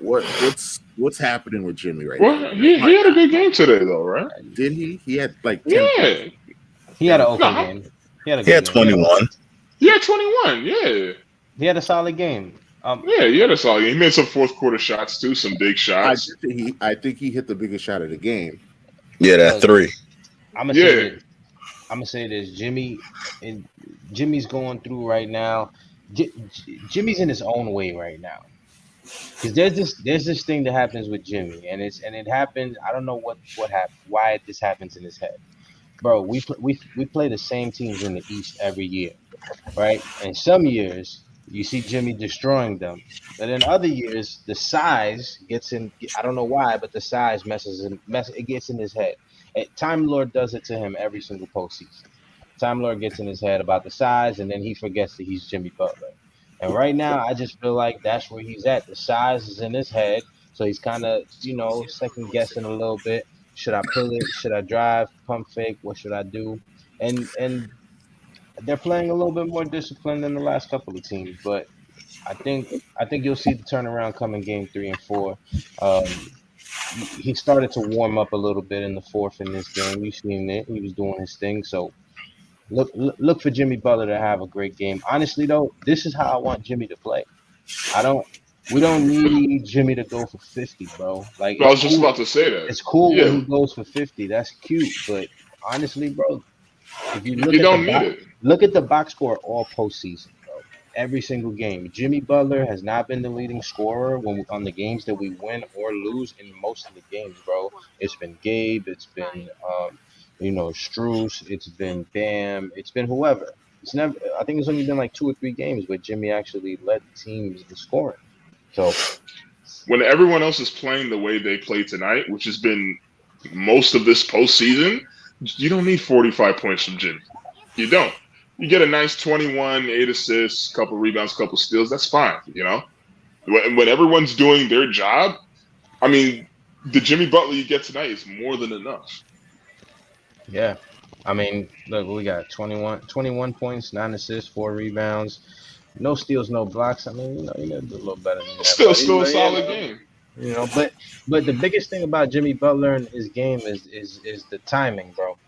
What's happening with Jimmy right now? Well, he had a good game today, though, right? Did he? He had like 10 Yeah. points. He had an okay game. He had a He good had game. 21. He had 21. Yeah. He had a solid game. Yeah, he had a solid game. He made some fourth quarter shots too, some big I shots. think he hit the biggest shot of the game. Yeah, that 3. I'm gonna say this. Jimmy's going through right now. Jimmy's in his own way right now. Because there's this thing that happens with Jimmy, and it happens. I don't know what happened, why this happens in his head, bro. We play the same teams in the East every year, right? And some years you see Jimmy destroying them, but in other years the size gets in. I don't know why, but the size it gets in his head. Time Lord does it to him every single postseason. Time Lord gets in his head about the size, and then he forgets that he's Jimmy Butler. And right now, I just feel like that's where he's at. The size is in his head, so he's kind of, second guessing a little bit. Should I pull it? Should I drive? Pump fake? What should I do? And they're playing a little bit more disciplined than the last couple of teams, but I think you'll see the turnaround come in game 3 and 4. He started to warm up a little bit in the fourth in this game. You've seen it. He was doing his thing. So look for Jimmy Butler to have a great game. Honestly, though, this is how I want Jimmy to play. We don't need Jimmy to go for 50, bro. Like, I was just about to say that. It's cool when he goes for 50. That's cute. But honestly, bro, if you look at the box score all postseason, bro, every single game, Jimmy Butler has not been the leading scorer on the games that we win or lose in most of the games, bro. It's been Gabe. It's been Strus. It's been Bam. It's been whoever. It's never. I think it's only been like 2 or 3 games where Jimmy actually led the team in scoring. So when everyone else is playing the way they play tonight, which has been most of this postseason, you don't need 45 points from Jimmy. You don't. You get a nice 21, 8 assists, couple rebounds, couple steals. That's fine. When everyone's doing their job, I mean, the Jimmy Butler you get tonight is more than enough. Yeah. I mean, look, we got 21 points, 9 assists, 4 rebounds, no steals, no blocks. I mean, you gotta do a little better than that. Still a solid game. But the biggest thing about Jimmy Butler and his game is the timing, bro.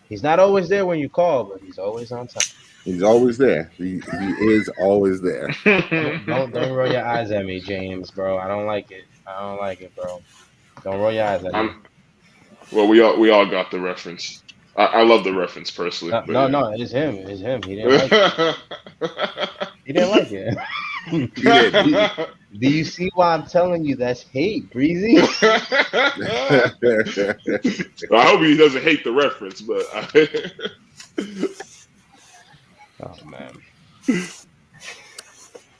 He's not always there when you call, but he's always on time. He's always there. He is always there. Don't roll your eyes at me, James, bro. I don't like it, bro. Don't roll your eyes at me. Well, we all got the reference. I love the reference personally. No, it's him. He didn't like it. He didn't like it. Do you see why I'm telling you that's hate, Breezy? I hope he doesn't hate the reference, but oh man.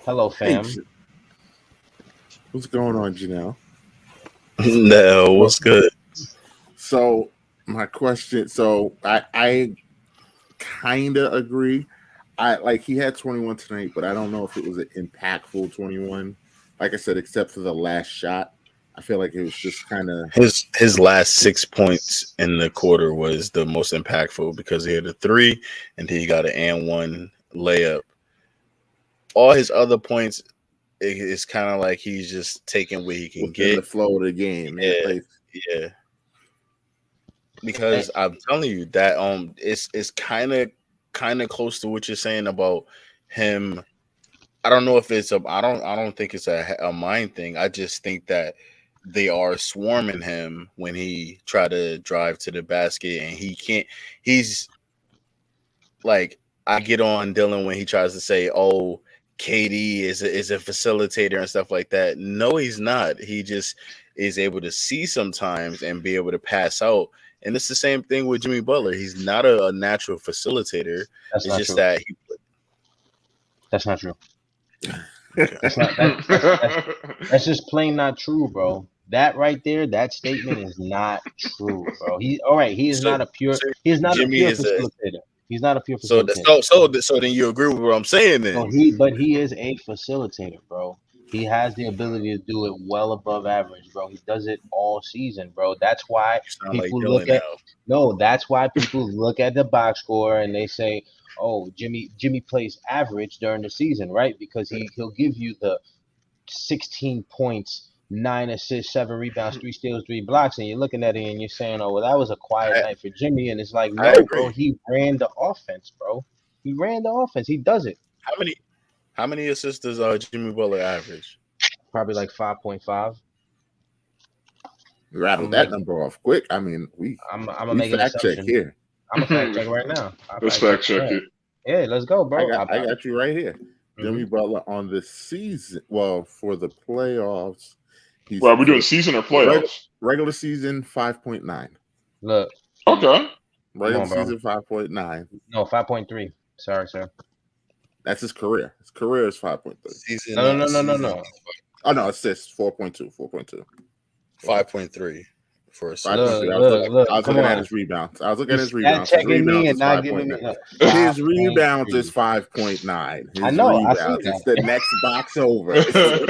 Hello, fam. What's going on, Janelle? No, what's good? So my question. So I kind of agree. He had 21 tonight, but I don't know if it was an impactful 21. Like I said, except for the last shot, I feel like it was just kind of his last 6 points in the quarter was the most impactful because he had a 3 and he got an and 1 layup. All his other points, it's kind of like he's just taking what he can get. The flow of the game. Yeah. Because I'm telling you that it's kind of close to what you're saying about him. I don't know if it's I don't think it's a mind thing. I just think that they are swarming him when he try to drive to the basket and he can't. He's like, I get on Dylan when he tries to say, "Oh, KD is a facilitator and stuff like that." No, he's not. He just is able to see sometimes and be able to pass out. And it's the same thing with Jimmy Butler. He's not a natural facilitator. That's not true. That's just plain not true, bro. That right there, that statement is not true, bro. He is not a pure facilitator. He's not a pure facilitator. So then you agree with what I'm saying then. But he is a facilitator, bro. He has the ability to do it well above average, bro. He does it all season, bro. That's why You sound like people Dylan look at now. that's why people look at the box score and they say, "Oh, Jimmy plays average during the season, right? Because he'll give you the 16 points, 9 assists, 7 rebounds, 3 steals, 3 blocks," and you're looking at it and you're saying, "Oh, well, that was a quiet I, night for Jimmy." And it's like, I no, bro, agree. he ran the offense, bro. He ran the offense. He does it. How many assists does Jimmy Butler average? Probably like 5.5. Rattled I'm that making number off quick. I mean, I'm gonna we make an fact check assumption. here. I'm a fact check right now. I'll Let's fact check fact check right now. it. Yeah, let's go, bro. I got you right here. Mhm. Jimmy Butler on the season. Well, for the playoffs, he's Well, are we doing season or playoffs? regular season 5.9. Look, Okay. Regular on, bro. season 5.9. No, 5.3. Sorry, sir. That's his career. His career is 5.3. Season. No. Oh no, assists 4.2. 4.2. 5.3 for assists. 5.3. Look. I was Come looking at on. his rebounds. I was looking at He's his rebounds. stat His checking me rebounds and is not giving me 5.9. His rebounds 5.3. is 5.9. His I know. I see rebounds. It's that. the next box over. It's the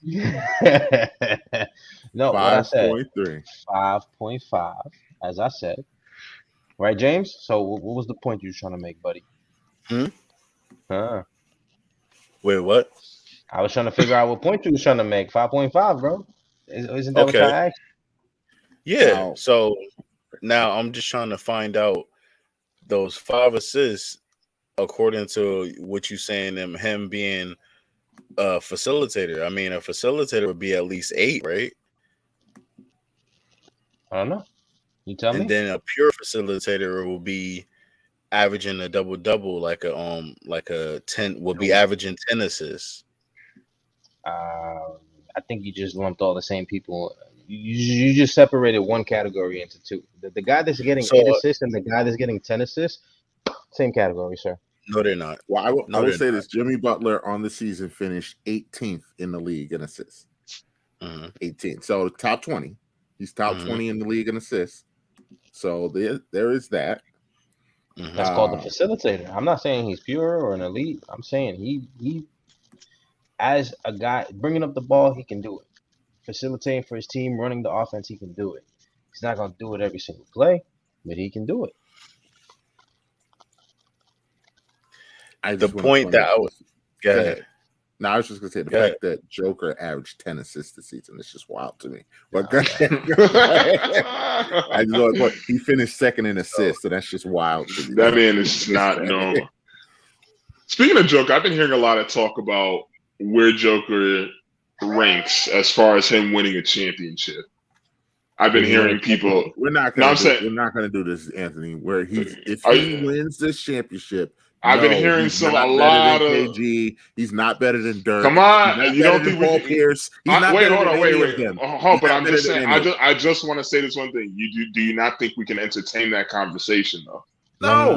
rebounds. No, what I said. 5.3. 5.5, as I said. Right, James? So what was the point you were trying to make, buddy? Wait, what? I was trying to figure out what point you was trying to make. 5.5, bro. Isn't that what Okay. I asked? Yeah. Now- So now I'm just trying to find out those 5 assists according to what you saying, him being a facilitator. I mean, a facilitator would be at least 8, right? I don't know. You tell me. And then a pure facilitator will be averaging a double like a 10 will be averaging 10 assists. I think you just lumped all the same people. You just separated one category into two. The guy that's getting 8 assists and the guy that's getting 10 assists, same category, sir. No, they're not. Well, I will say this: Jimmy Butler on the season finished 18th in the league in assists. 18th. So top 20. He's top 20 in the league in assists. So there is that. That's called the facilitator. I'm not saying he's pure or an elite. I'm saying he as a guy bringing up the ball, he can do it. Facilitating for his team, running the offense, he can do it. He's not gonna do it every single play, but he can do it. The point that I was go ahead. No, I was just gonna say the fact that Joker averaged 10 assists this season is just wild to me. But I just know he finished second in assists, so that's just wild to me. That man is not normal. Speaking of Joker, I've been hearing a lot of talk about where Joker ranks as far as him winning a championship. I've been hearing people. We're not going to do this, Anthony. Where if he wins this championship. I've been hearing a lot of KG. He's not better than Dirk. Come on, you don't think Paul Pierce? He's not wait, better hold than on, wait. But I'm just saying. I just want to say this one thing. Do you not think we can entertain that conversation though? No.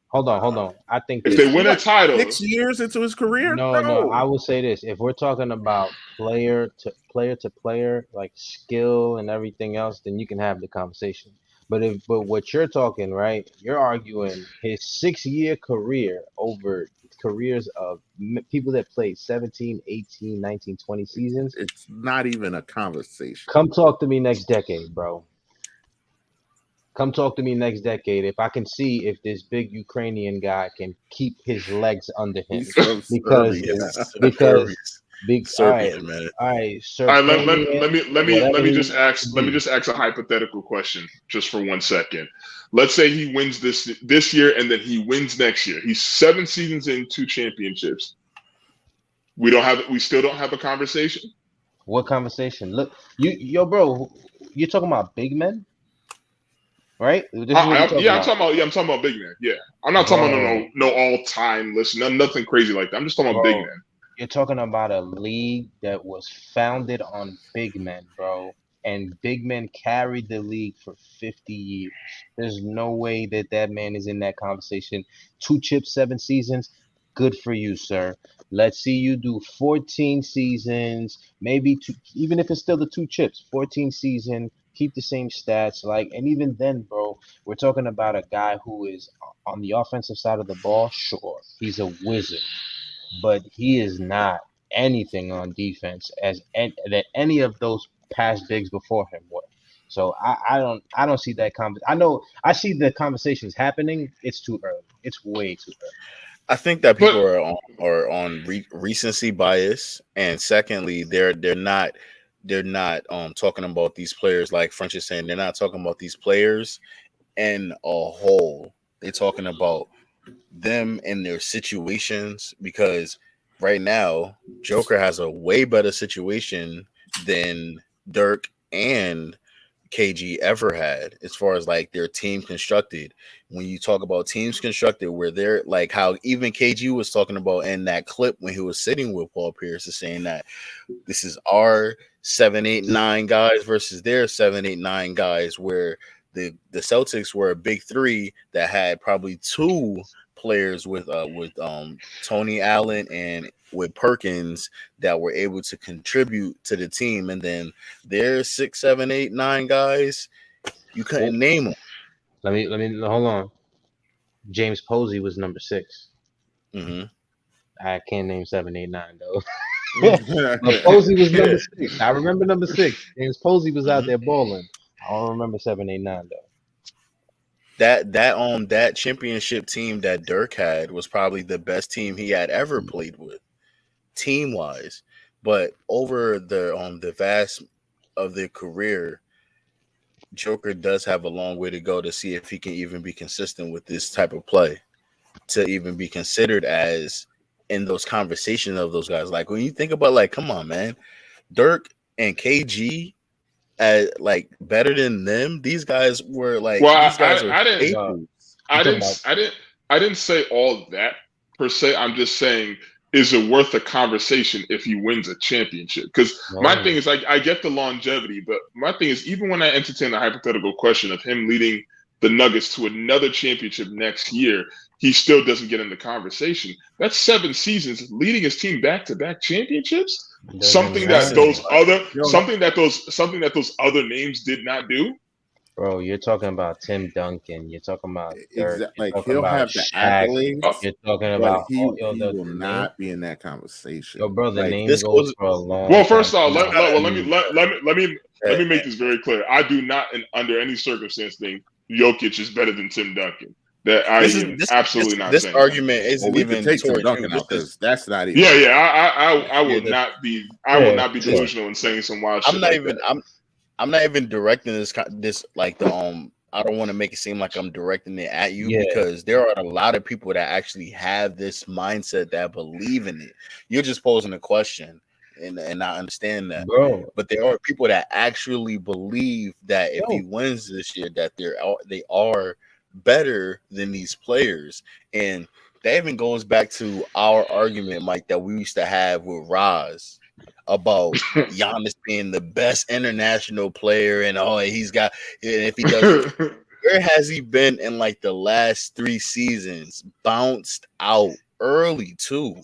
Hold on. I think if they win a title, 6 years into his career. No. I will say this: if we're talking about player to player, like skill and everything else, then you can have the conversation. But what you're talking, right? You're arguing his 6-year career over careers of people that played 17, 18, 19, 20 seasons. It's not even a conversation. Come talk to me next decade, bro. Come talk to me next decade if I can see if this big Ukrainian guy can keep his legs under him. Because Serbian, man. All right, sir. All right, let me just ask a hypothetical question just for 1 second. Let's say he wins this year and then he wins next year. He's 7 seasons in, 2 championships. We still don't have a conversation. What conversation? Look, bro, you're talking about big men, right? I'm talking about big men. Yeah, I'm not talking about no all-time list, nothing crazy like that. I'm just talking about big men. You're talking about a league that was founded on big men, bro. And big men carried the league for 50 years. There's no way that man is in that conversation. 2 chips, 7 seasons. Good for you, sir. Let's see you do 14 seasons, maybe 2, even if it's still the 2 chips, 14 season, keep the same stats. And even then, bro, we're talking about a guy who is on the offensive side of the ball. Sure, he's a wizard. but he is not anything on defense that any of those past bigs before him were. So I don't see that I know I see the conversations happening. It's too early. It's way too early. I think that But people are on recency bias, and secondly, they're not talking about these players like French is saying. They're not talking about these players in a whole. They're talking about them and their situations because right now Joker has a way better situation than Dirk and KG ever had as far as like their team constructed. When you talk about teams constructed, where they're like how even KG was talking about in that clip when he was sitting with Paul Pierce, is saying that this is our 7, 8, 9 guys versus their 7, 8, 9 guys, where the Celtics were a big three that had probably two players with Tony Allen and with Perkins that were able to contribute to the team, and then their 6, 7, 8, 9 guys you couldn't name them. Let me hold on. James Posey was number 6. Mm-hmm. I can't name 7, 8, 9 though. But Posey was number 6. I remember number 6. James Posey was out there balling. I don't remember 7, 8, 9 though. That championship team that Dirk had was probably the best team he had ever played with, team wise. But over the vast of their career, Joker does have a long way to go to see if he can even be consistent with this type of play, to even be considered as in those conversations of those guys. Like when you think about like, come on, man, Dirk and KG like better than them. These guys were like well, these guys are I didn't staples. I didn't say all that per se. I'm just saying, is it worth a conversation if he wins a championship? Because my thing is, I get the longevity, but my thing is, even when I entertain the hypothetical question of him leading the Nuggets to another championship next year, he still doesn't get in the conversation. That's 7 seasons leading his team back-to-back championships. Something that those other names did not do. Bro, you're talking about Tim Duncan. You're talking about Dirk. Exactly. You're Like talking he'll about have the Shaq. accolades, You're talking but about he the will name. not be in that conversation. Yo, bro, the Like name this goes goes. for a long Well, time. first of all, Come on. let me make this very clear. I do not, under any circumstance, think Jokic is better than Tim Duncan. That I am absolutely not this saying. argument well, isn't we could even take Tim towards you. Duncan out because that's not even. Yeah, I will Yeah, not be. Yeah, will not be sure. delusional in saying some wild I'm shit not like even. that. I'm not even directing this like the I don't want to make it seem like I'm directing it at you Yeah. because there are a lot of people that actually have this mindset that believe in it. You're just posing a question and I understand that. Bro. But there are people that actually believe that if Yo. he wins this year, that they are better than these players. And that even goes back to our argument, Mike, that we used to have with Roz about Giannis being the best international player and he's got, and if he doesn't, where has he been in like the last 3 seasons? Bounced out early too,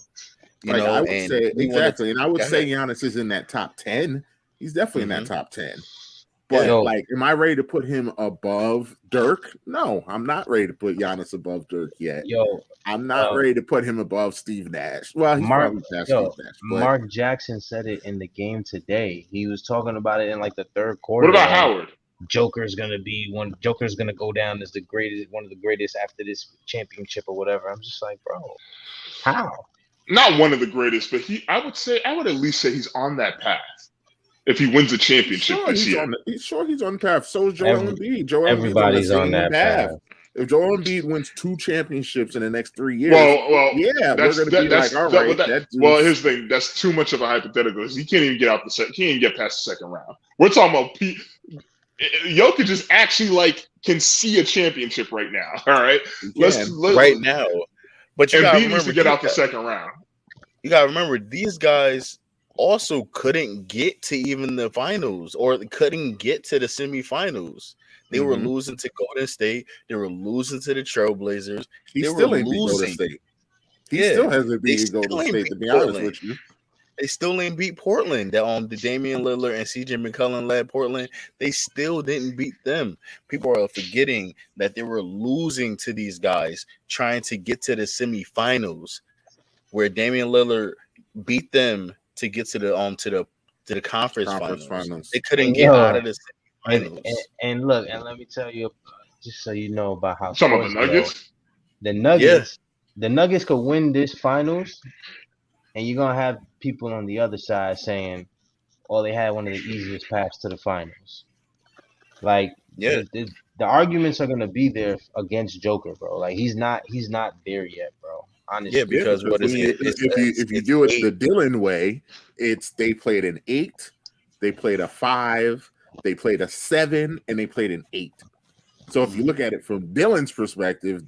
Like I would and say exactly, and I would go say ahead. Giannis is in that top 10. He's definitely in that top 10. Yeah. But Yo. like, am I ready to put him above Dirk? No, I'm not ready to put Giannis above Dirk yet. Yo. I'm not ready to put him above Steve Nash. Well, he's probably past Steve Nash. But Mark Jackson said it in the game today. He was talking about it in like the third quarter. What about like, Howard? Joker's gonna go down as one of the greatest after this championship or whatever. I'm just like, bro, how? Not one of the greatest, but I would at least say he's on that path. If he wins a championship this year, he's on the path. So is Joel Embiid. Joel Everybody's Embiid's on that path. If Joel Embiid wins 2 championships in the next 3 years, well, yeah, we're going to be like, all right. Well, here's the thing. That's too much of a hypothetical. He can't even get he can't even get past the second round. We're talking about Jokic is actually like can see a championship right now. All right, let's right now. But you got to get out the second round. You got to remember these guys also couldn't get to even the finals or couldn't get to the semifinals. They were losing to Golden State. They were losing to the Trailblazers. He still ain't beat Golden State. He still hasn't beat Golden State, to be honest with you. They still ain't beat Portland. The Damian Lillard and CJ McCollum led Portland. They still didn't beat them. People are forgetting that they were losing to these guys, trying to get to the semifinals. where Damian Lillard beat them to get to the conference finals. They couldn't get out of the finals. And look, and let me tell you, just so you know about how Some of the Nuggets. The Nuggets could win this finals, and you're gonna have people on the other side saying, "Oh, they had one of the easiest paths to the finals." Like, the arguments are gonna be there against Joker, bro. Like, he's not there yet, bro. Honestly, because what is it? If you do it the Dylan way, it's they played an 8, they played a 5, they played a 7, and they played an 8. So if you look at it from Dylan's perspective,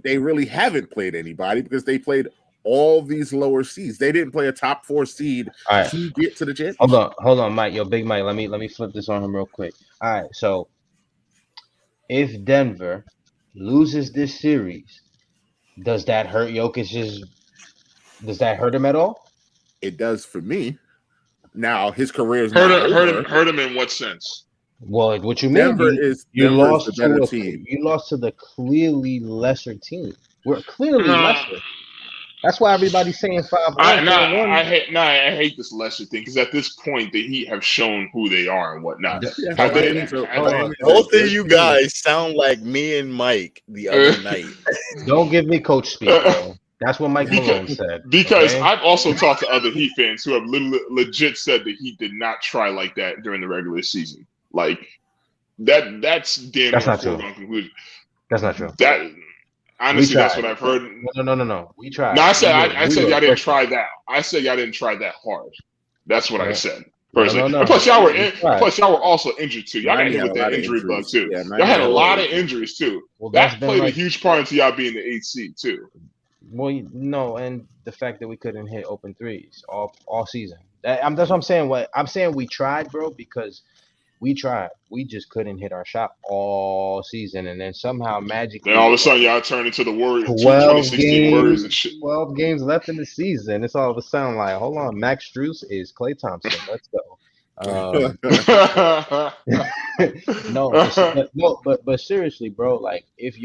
they really haven't played anybody because they played all these lower seeds. They didn't play a top 4 seed to get to the championship. Hold on, Mike. Yo, Big Mike. Let me flip this on him real quick. All right. So if Denver loses this series, does that hurt Jokic? Does that hurt him at all? It does for me. Now his career is hurt him in what sense? Well, what you mean? Denver is the better team. You lost to the clearly lesser team. We're clearly lesser. That's why everybody's saying 5-1. I hate this lesser thing because at this point the Heat have shown who they are and whatnot. Both of you guys sound like me and Mike the other night. Don't give me coach speak, bro. That's what Mike Malone said. Because I've also talked to other Heat fans who have legit said the Heat did not try like that during the regular season. Like that's damn. That's not true. That's not true. Honestly, that's what I've heard. No. We tried. No, I said y'all didn't try that. I said y'all didn't try that hard. That's what I said. Personally. No. Plus y'all were also injured too. Y'all got hit with that injury bug too. Yeah, y'all had a lot of injuries too. Well, that played a huge part into y'all being the 8th seed too. Well, no, and the fact that we couldn't hit open threes all season. That's what I'm saying. What I'm saying, we tried, bro, because we tried. We just couldn't hit our shot all season, and then somehow magically, then all of a sudden, y'all turned into the Warriors, 2016 Warriors and shit. 12 games left in the season. It's all of a sudden like, hold on, Max Strus is Klay Thompson. Let's go. But seriously, bro, like if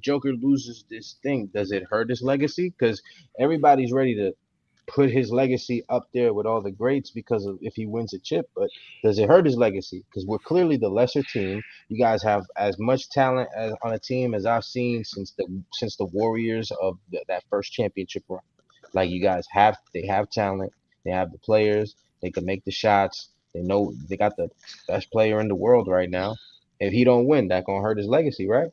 Joker loses this thing, does it hurt his legacy? Because everybody's ready to put his legacy up there with all the greats because of if he wins a chip, but does it hurt his legacy? Because we're clearly the lesser team. You guys have as much talent on a team as I've seen since the Warriors of that first championship run. Like, you guys have talent, they have the players, they can make the shots, they know they got the best player in the world right now. If he don't win, that gonna hurt his legacy, right?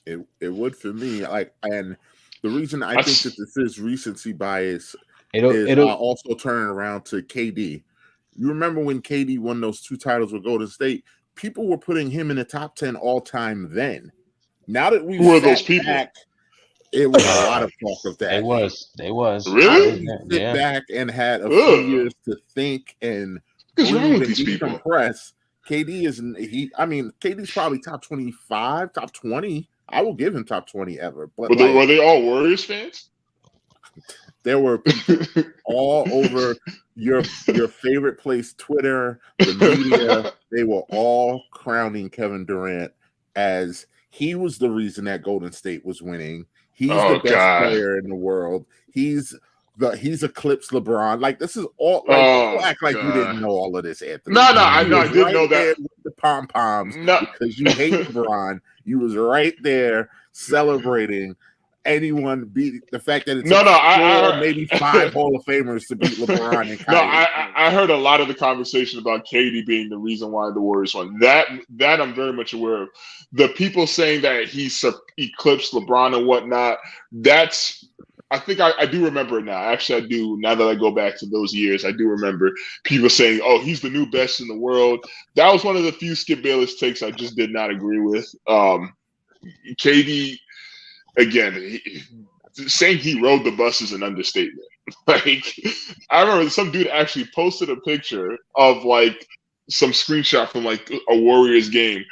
It would for me. And the reason I think that this is recency bias it'll also turn around to KD. You remember when KD won those 2 titles with Golden State? People were putting him in the top 10 all time then. Now that we who are those people? It was a lot of talk of that. They was really sit back and had a few years to think and decompress. KD's probably top 25, top 20. I will give him top 20 ever. But were they all Warriors fans? There were people all over your favorite place, Twitter, the media. They were all crowning Kevin Durant as he was the reason that Golden State was winning. He's the best player in the world. He's eclipsed LeBron. Like, this is all. Like, act like you didn't know all of this, Anthony. No, I didn't know that. With the pom poms, because you hate LeBron. You was right there celebrating anyone beat the fact that it's maybe 5 Hall of Famers to beat LeBron and Kyrie. No, I heard a lot of the conversation about KD being the reason why the Warriors won. That I'm very much aware of. The people saying that he eclipsed LeBron and whatnot, I think I do remember it now. Actually, I do. Now that I go back to those years, I do remember people saying, "Oh, he's the new best in the world." That was one of the few Skip Bayless takes I just did not agree with. KD, again, saying he rode the bus is an understatement. Like, I remember some dude actually posted a picture of like some screenshot from like a Warriors game.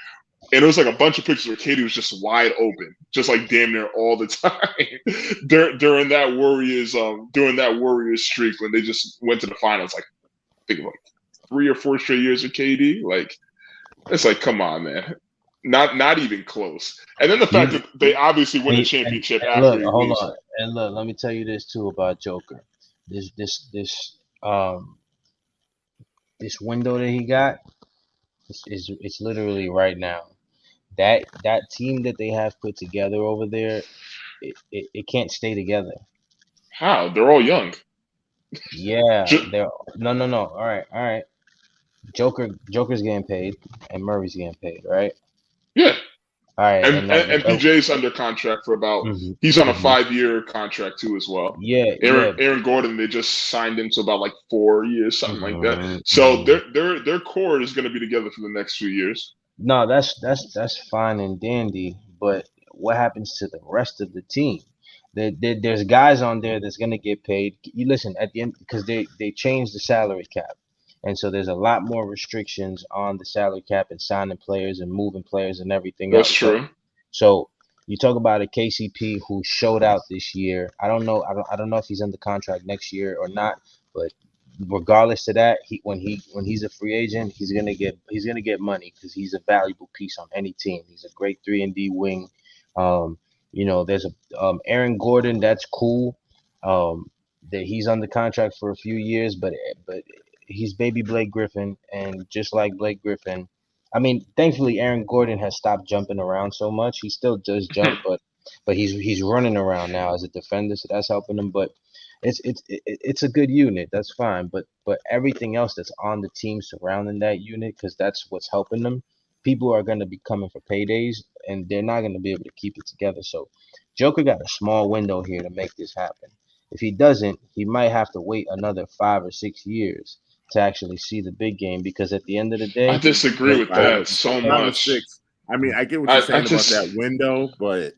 And it was like a bunch of pictures where KD was just wide open, just like damn near all the time during that Warriors streak when they just went to the finals. Like, I think like 3 or 4 straight years of KD. Like, it's like, come on, man. Not even close. And then the fact that they obviously win a championship and after look, he hold leaves. on, and look. Let me tell you this too about Joker. This window that he got is it's literally right now. That team that they have put together over there, it can't stay together. How? They're all young. Yeah, Ju- they're no. All right. Joker's getting paid, and Murray's getting paid, right? yeah. All right, And, and and and PJ's under contract for about. mhm, He's on a mhm. 5-year contract too as well. Yeah, Aaron yeah. Aaron Gordon, they just signed him to about like 4 years, something like that. Mhm, So mhm. their core is going to be together for the next few years. No, that's fine and dandy, but what happens to the rest of the team? There's guys on there that's gonna get paid. You listen at the end because they changed the salary cap, and so there's a lot more restrictions on the salary cap and signing players and moving players and everything That's else. true. So you talk about a KCP who showed out this year. I don't know. I don't know if he's under contract next year or not. But regardless of that, when he's a free agent, he's gonna get money because he's a valuable piece on any team. He's a great 3-and-D wing. Um, there's a Aaron Gordon. That's cool. That he's under contract for a few years, but he's baby Blake Griffin, and just like Blake Griffin. I mean, thankfully, Aaron Gordon has stopped jumping around so much. He still does jump, but he's running around now as a defender, so that's helping him. But it's a good unit. That's fine. But everything else that's on the team surrounding that unit, because that's what's helping them. People are going to be coming for paydays, and they're not going to be able to keep it together. So, Joker got a small window here to make this happen. If he doesn't, he might have to wait another 5 or 6 years to actually see the big game because at the end of the I day, disagree with that so 5 or 6. much. I mean, I get what you're saying about just that window, but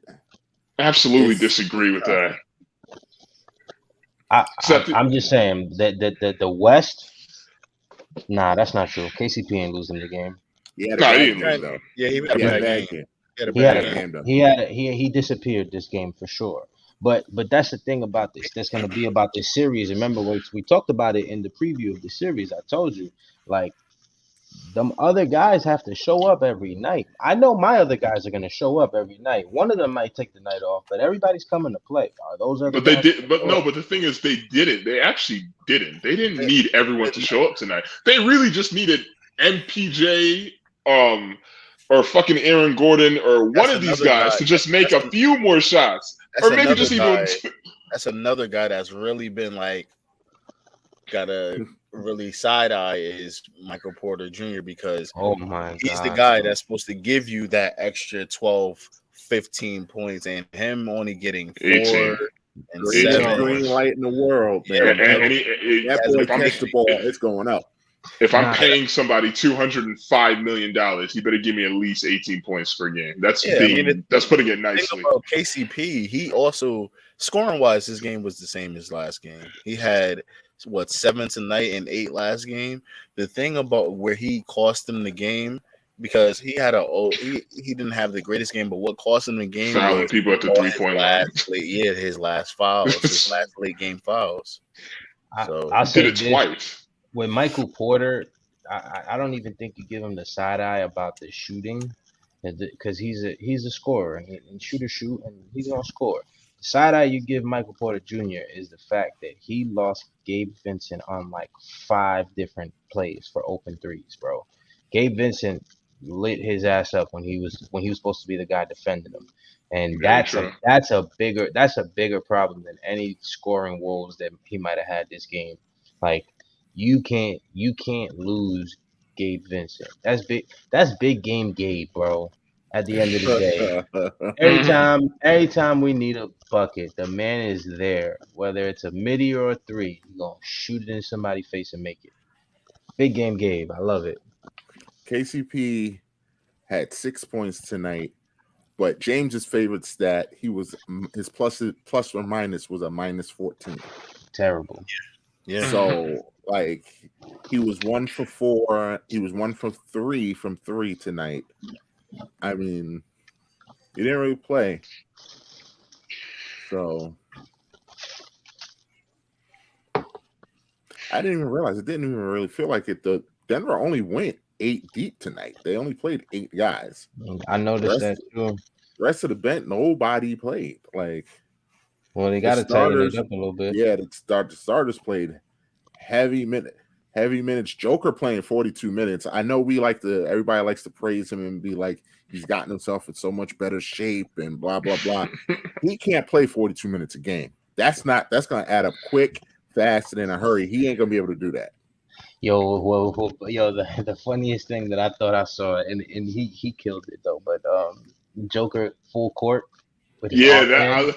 absolutely it's disagree with that. I'm just saying that the West, nah, that's not true. KCP ain't losing the game. he had a No, he bad didn't game lose. though. Yeah, he had He a had a bad bad game. game. He had a He had bad Bad game. game though. he disappeared this game for sure. But that's the thing about this. That's gonna be about this series. Remember, we talked about it in the preview of the series. I told you, like them other guys have to show up every night. I know my other guys are gonna show up every night. One of them might take the night off, but everybody's coming to play. Are those other But they guys? did. But no. But the thing is, they didn't. They actually didn't. They didn't need everyone to show up tonight. They really just needed MPJ, or fucking Aaron Gordon, or one of these guys to just make a few more shots, or maybe just even. That's another guy that's really been like got a really side eye is Michael Porter Jr. because Oh my he's the God, guy bro. that's supposed to give you that extra 12, 15 points, and him only getting 4 18. and Greatest 7. green light in the world, Yeah, man. And That boy if I'm catch the ball, it's going up. if I'm Nah, paying somebody $205 million, he better give me at least 18 points per game. That's Yeah, I mean, that's putting it the thing nicely. about KCP, he also scoring wise, his game was the same as last game. He had 7 tonight and 8 last game. The thing about where he cost him the game because he had he didn't have the greatest game, but what cost him the game Fouling was people at the 3-point line. his last fouls, his last late game fouls. So I'll Did say it this. twice. With Michael Porter, I don't even think you give him the side eye about the shooting, because he's a scorer and shooter shoot and he's gonna score. The side eye you give Michael Porter Jr. is the fact that he lost Gabe Vincent on like 5 different plays for open threes, bro. Gabe Vincent lit his ass up when he was supposed to be the guy defending him, and Very true. that's a bigger problem than any scoring woes that he might have had this game. Like you can't lose Gabe Vincent. That's big game Gabe, bro. At the end of the day, every time we need a bucket, the man is there. Whether it's a midi or a three, he's gonna shoot it in somebody's face and make it. Big game Gabe, I love it. KCP had 6 points tonight, but James's favorite stat, his plus or minus was a -14. Terrible. yeah. So like he was 1 for 4. He was 1 for 3 from 3 tonight. I mean, he didn't really play. So I didn't even realize it didn't even really feel like it. The Denver only went 8 deep tonight. They only played 8 guys. I noticed that too. Rest of the bench, nobody played. Like, well, they got to tighten it up a little bit. Yeah, the starters played heavy minutes. Joker playing 42 minutes. I know everybody likes to praise him and be like, he's gotten himself in so much better shape and blah, blah, blah. He can't play 42 minutes a game. That's going to add up quick, fast, and in a hurry. He ain't going to be able to do that. The funniest thing that I thought I saw, and he killed it though, but Joker full court. I was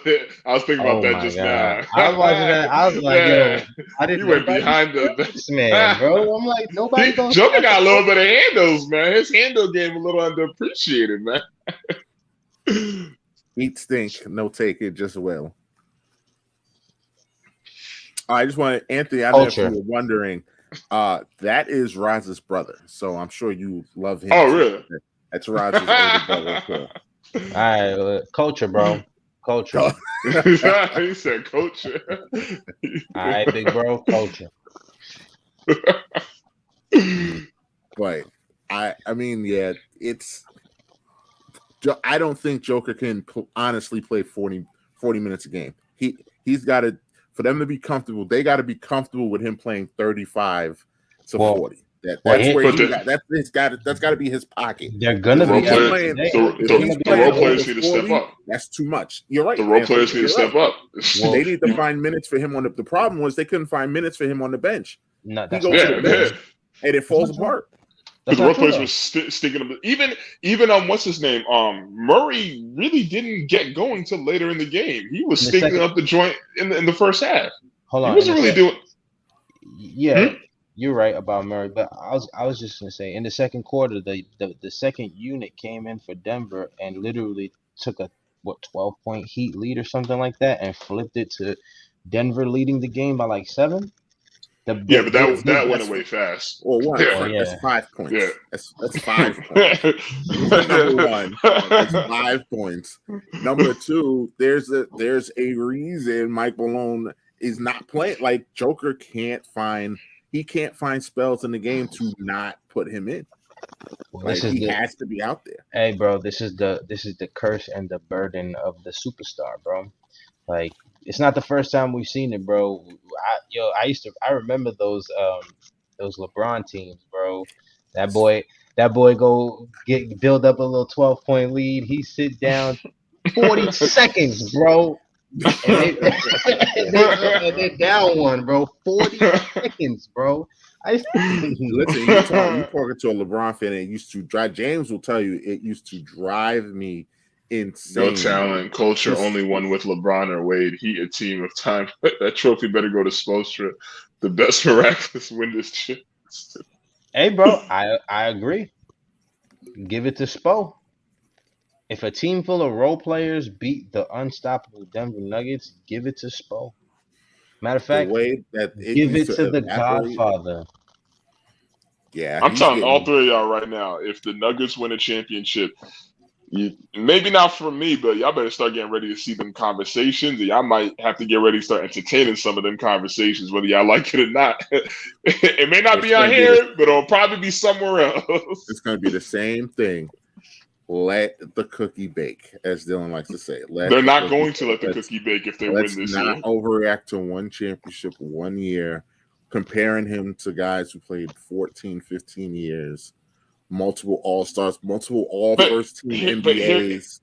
thinking about that just now. I was watching that. I was like, yo, I didn't. He went behind this man, bro. I'm like, nobody. Joker got a little bit of handles, man. His handle game a little underappreciated, man. Eat stink, no take it, just well. I just wanted Anthony. I don't know if you were wondering. That is Roz's brother, so I'm sure you love him. Oh, really? That's Roz's older brother. So. All right, culture, bro. Culture. He said culture. All right, big bro, culture. But I mean, yeah, it's. I don't think Joker can honestly play 40 minutes a game. He's got to, for them to be comfortable. They got to be comfortable with him playing 35 to 40. That's got to be his pocket. They're gonna be the role players need to step up. That's too much. You're right. The role players need to step up. They need to find minutes for him on the problem was they couldn't find minutes for him on the bench. No, he goes to the bench and it falls apart. The role players were sticking him. Even what's his name? Murray really didn't get going till later in the game. He was sticking up the joint in the first half. Hold on, he wasn't really doing. Yeah. You're right about Murray, but I was just gonna say in the second quarter, the second unit came in for Denver and literally took a 12-point Heat lead or something like that and flipped it to Denver leading the game by like 7. But that went away fast. Well, one, that's 5 points. Yeah. That's 5 points. Number one, that's 5 points. Number two, there's a reason Mike Malone is not playing. Like Joker can't find spells in the game to not put him in. Well, he has to be out there. Hey, bro, this is the curse and the burden of the superstar, bro. Like, it's not the first time we've seen it, bro. I remember those LeBron teams, bro. That boy go build up a little 12-point lead. He sit down 40 seconds, bro. And they're down one, bro. 40 seconds, bro. Listen, you're talking to a LeBron fan, and it used to drive. James will tell you it used to drive me insane. No talent, culture, only one with LeBron or Wade. He a team of time. That trophy better go to Spoelstra. The best miraculous win this shit. Hey, bro, I agree. Give it to Spo. If a team full of role players beat the unstoppable Denver Nuggets, give it to Spo. Matter of fact, give it to the Godfather. Yeah, I'm telling all three of y'all right now, if the Nuggets win a championship, maybe not for me, but y'all better start getting ready to see them conversations. Y'all might have to get ready to start entertaining some of them conversations, whether y'all like it or not. It may not be on here, but it'll probably be somewhere else. It's going to be the same thing. Let the cookie bake, as Dylan likes to say. They're not going to let the cookie bake if they win this year. Let's not overreact to one championship 1 year, comparing him to guys who played 14, 15 years, multiple All-Stars, multiple All-First-Team NBAs.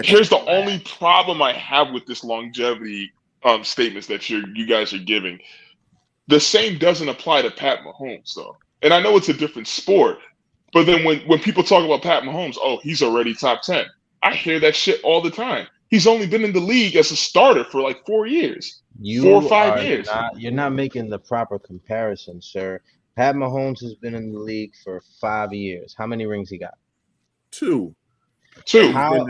Here's the only problem I have with this longevity statements that you guys are giving. The same doesn't apply to Pat Mahomes, though. And I know it's a different sport, but then when people talk about Pat Mahomes, oh, he's already top 10. I hear that shit all the time. He's only been in the league as a starter for like 4 years. 4 or 5 years. You're not making the proper comparison, sir. Pat Mahomes has been in the league for 5 years. How many rings he got? 2. How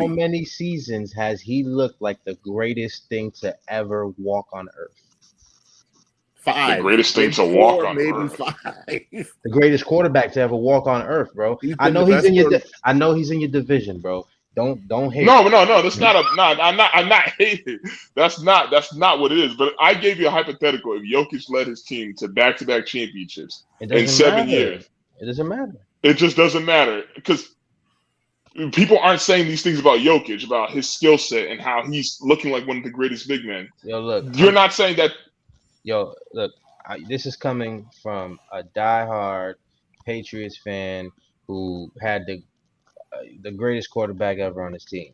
many seasons has he looked like the greatest thing to ever walk on earth? 5. The greatest thing to walk on maybe earth. 5. The greatest quarterback to ever walk on earth, bro. I know he's in your division, bro. Don't hate. No. That's not a no. I'm not hating. That's not what it is. But I gave you a hypothetical. If Jokic led his team to back-to-back championships It in doesn't 7 matter. years, It doesn't matter. it just doesn't matter because people aren't saying these things about Jokic, about his skill set and how he's looking like one of the greatest big men. Yo, look. You're not saying that. Yo, look. This is coming from a diehard Patriots fan who had the greatest quarterback ever on his team.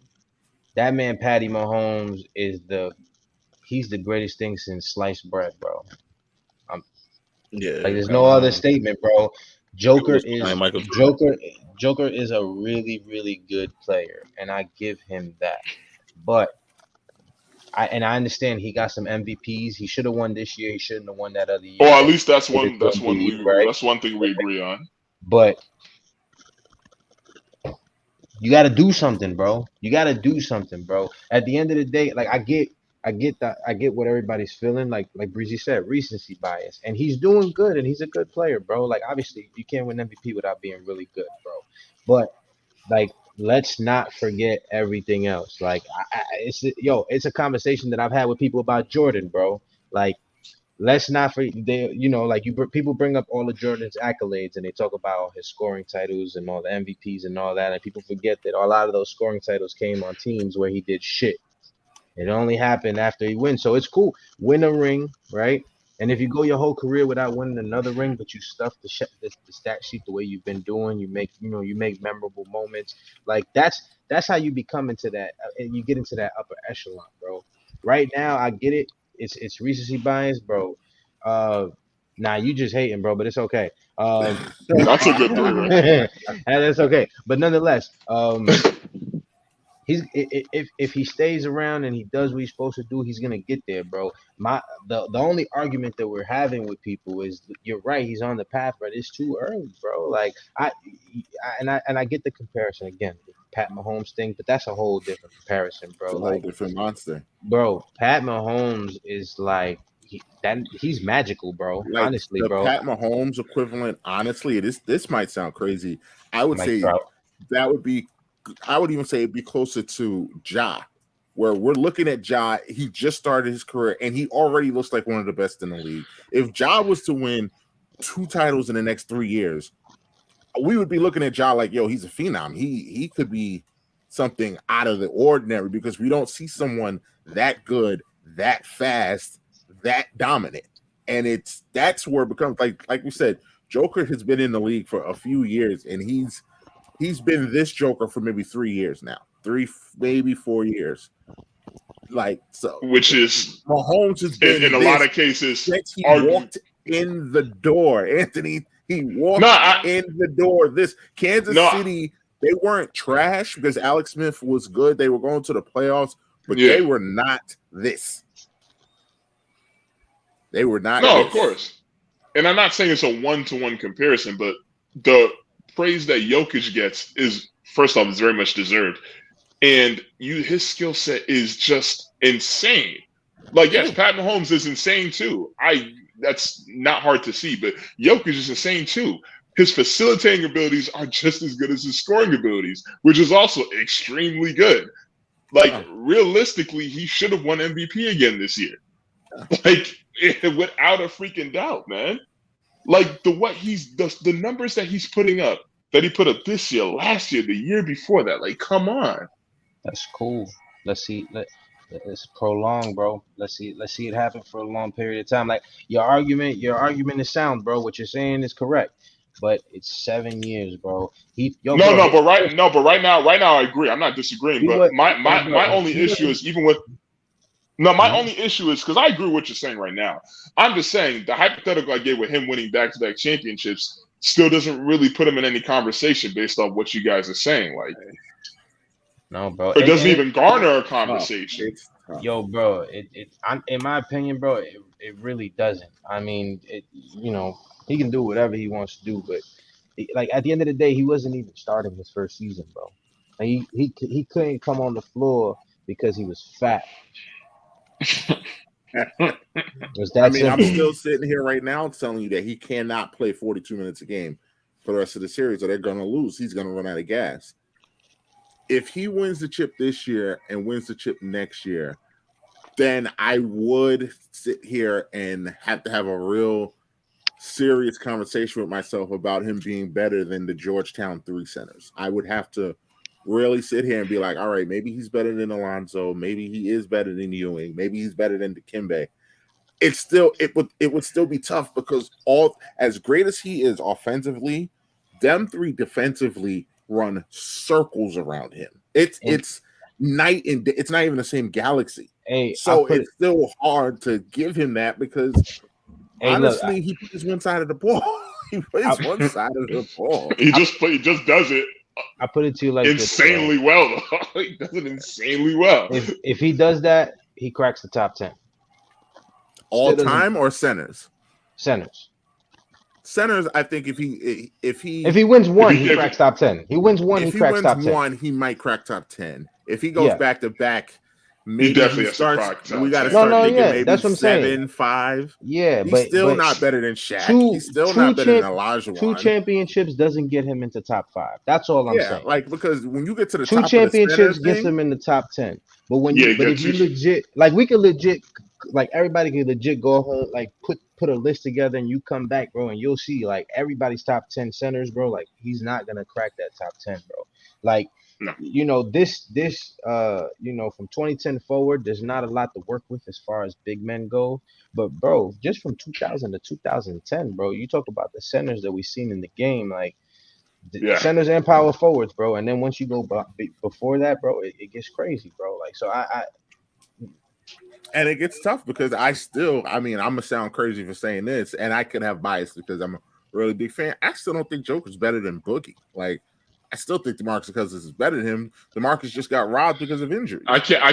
That man, Patty Mahomes, he's the greatest thing since sliced bread, bro. Yeah, Like there's no other statement, bro. Joker was is behind Michael Jordan. Joker is a really, really good player, and I give him that. But I understand he got some MVPs. He should have won this year. He shouldn't have won that other year. Or at least that's With one. the That's one. MVP, right? That's one thing we agree on. But you got to do something, bro. You got to do something, bro. At the end of the day, like I get that. I get what everybody's feeling. Like Breezy said, recency bias, and he's doing good, and he's a good player, bro. Like obviously, you can't win MVP without being really good, bro. But like, let's not forget everything else. Like, it's a conversation that I've had with people about Jordan, bro. Like, let's not forget, people bring up all of Jordan's accolades and they talk about his scoring titles and all the MVPs and all that, and people forget that a lot of those scoring titles came on teams where he did shit. It only happened after he wins, so it's cool. Win a ring, right? And if you go your whole career without winning another ring, but you stuff the stat sheet the way you've been doing, you make memorable moments. Like that's how you become into that, and you get into that upper echelon, bro. Right now, I get it. It's recency bias, bro. Nah, you just hating, bro, but it's okay. That's a good three, right? That's okay. But nonetheless, if he stays around and he does what he's supposed to do, he's gonna get there, bro. The only argument that we're having with people is you're right, he's on the path, but it's too early, bro. Like I get the comparison again, Pat Mahomes thing, but that's a whole different comparison, bro. It's a whole different monster, bro. Pat Mahomes is like he's magical, bro. like honestly, the bro. Pat Mahomes equivalent. Honestly, this might sound crazy. I would Mike say Trout. that would be. I would even say it'd be closer to Ja, where we're looking at Ja. He just started his career and he already looks like one of the best in the league. If Ja was to win 2 titles in the next 3 years, we would be looking at Ja like, yo, he's a phenom. He could be something out of the ordinary because we don't see someone that good, that fast, that dominant. And that's where it becomes like we said, Joker has been in the league for a few years and he's been this Joker for maybe 3 years now, 3 maybe 4 years. Like so, which is Mahomes has been in a lot of cases since he walked in the door. Anthony, he walked in the door. This Kansas City, they weren't trash because Alex Smith was good. They were going to the playoffs, but they were not this. They were not. No, this. Of course. And I'm not saying it's a one-to-one comparison, but the praise that Jokic gets is, first off, is very much deserved. And his skill set is just insane. Like, yes, Pat Mahomes is insane too. That's not hard to see, but Jokic is insane too. His facilitating abilities are just as good as his scoring abilities, which is also extremely good. Like, realistically, he should have won MVP again this year. Like, without a freaking doubt, man. Like the numbers that he's putting up, that he put up this year, last year, the year before that. Like, come on. That's cool. Let's see. Let's prolong, bro. Let's see it happen for a long period of time. Like your argument is sound, bro. What you're saying is correct, but it's 7 years, bro. But right now, I agree. I'm not disagreeing. But my only issue is only issue is because I agree with what you're saying right now. I'm just saying the hypothetical I gave with him winning back-to-back championships still doesn't really put him in any conversation based on what you guys are saying. Like, no, bro, it doesn't even garner a conversation. Yo, bro, in my opinion, bro, it really doesn't. I mean, he can do whatever he wants to do, but like at the end of the day, he wasn't even starting his first season, bro. Like, he couldn't come on the floor because he was fat. I'm still sitting here right now telling you that he cannot play 42 minutes a game for the rest of the series, or they're going to lose. He's going to run out of gas. if he wins the chip this year and wins the chip next year, then I would sit here and have to have a real serious conversation with myself about him being better than the Georgetown 3 centers. I would have to really sit here and be like, all right, maybe he's better than Alonzo, maybe he is better than Ewing, maybe he's better than Dikembe. It would still be tough because all as great as he is offensively, them 3 defensively run circles around him. It's night and day. It's not even the same galaxy. Hey, so it's still hard to give him that because honestly, he plays one side of the ball. He plays one side of the ball. He just does it. I put it to you like insanely well. He does it insanely well. If he does that, he cracks the top 10. All time or centers? Centers. Centers, I think if he wins one, he cracks top 10. He wins one, he cracks top 10. If he wins one, he might crack top 10. If he goes back to back, maybe he definitely starts. We got to start thinking maybe that's what I'm 7, saying. 5. Yeah, he's still not better than Shaq. He's still not better than Olajuwon. 2 championships doesn't get him into top 5. That's all I'm saying. Like because when you get to the 2 top championships gets him in the top 10. But if you legit, like we could legit, like everybody can legit go home, like put a list together and you come back, bro, and you'll see like everybody's top 10 centers, bro. Like he's not gonna crack that top 10, bro. Like this from 2010 forward, there's not a lot to work with as far as big men go. But bro, just from 2000 to 2010, bro, you talk about the centers that we've seen in the game, like centers and power forwards, bro. And then once you go before that, bro, it gets crazy, bro. Like so, and it gets tough because I'm gonna sound crazy for saying this, and I could have bias because I'm a really big fan. I still don't think Joker's better than Boogie. Like, I still think DeMarcus Cousins is better than him. DeMarcus just got robbed because of injury. I can't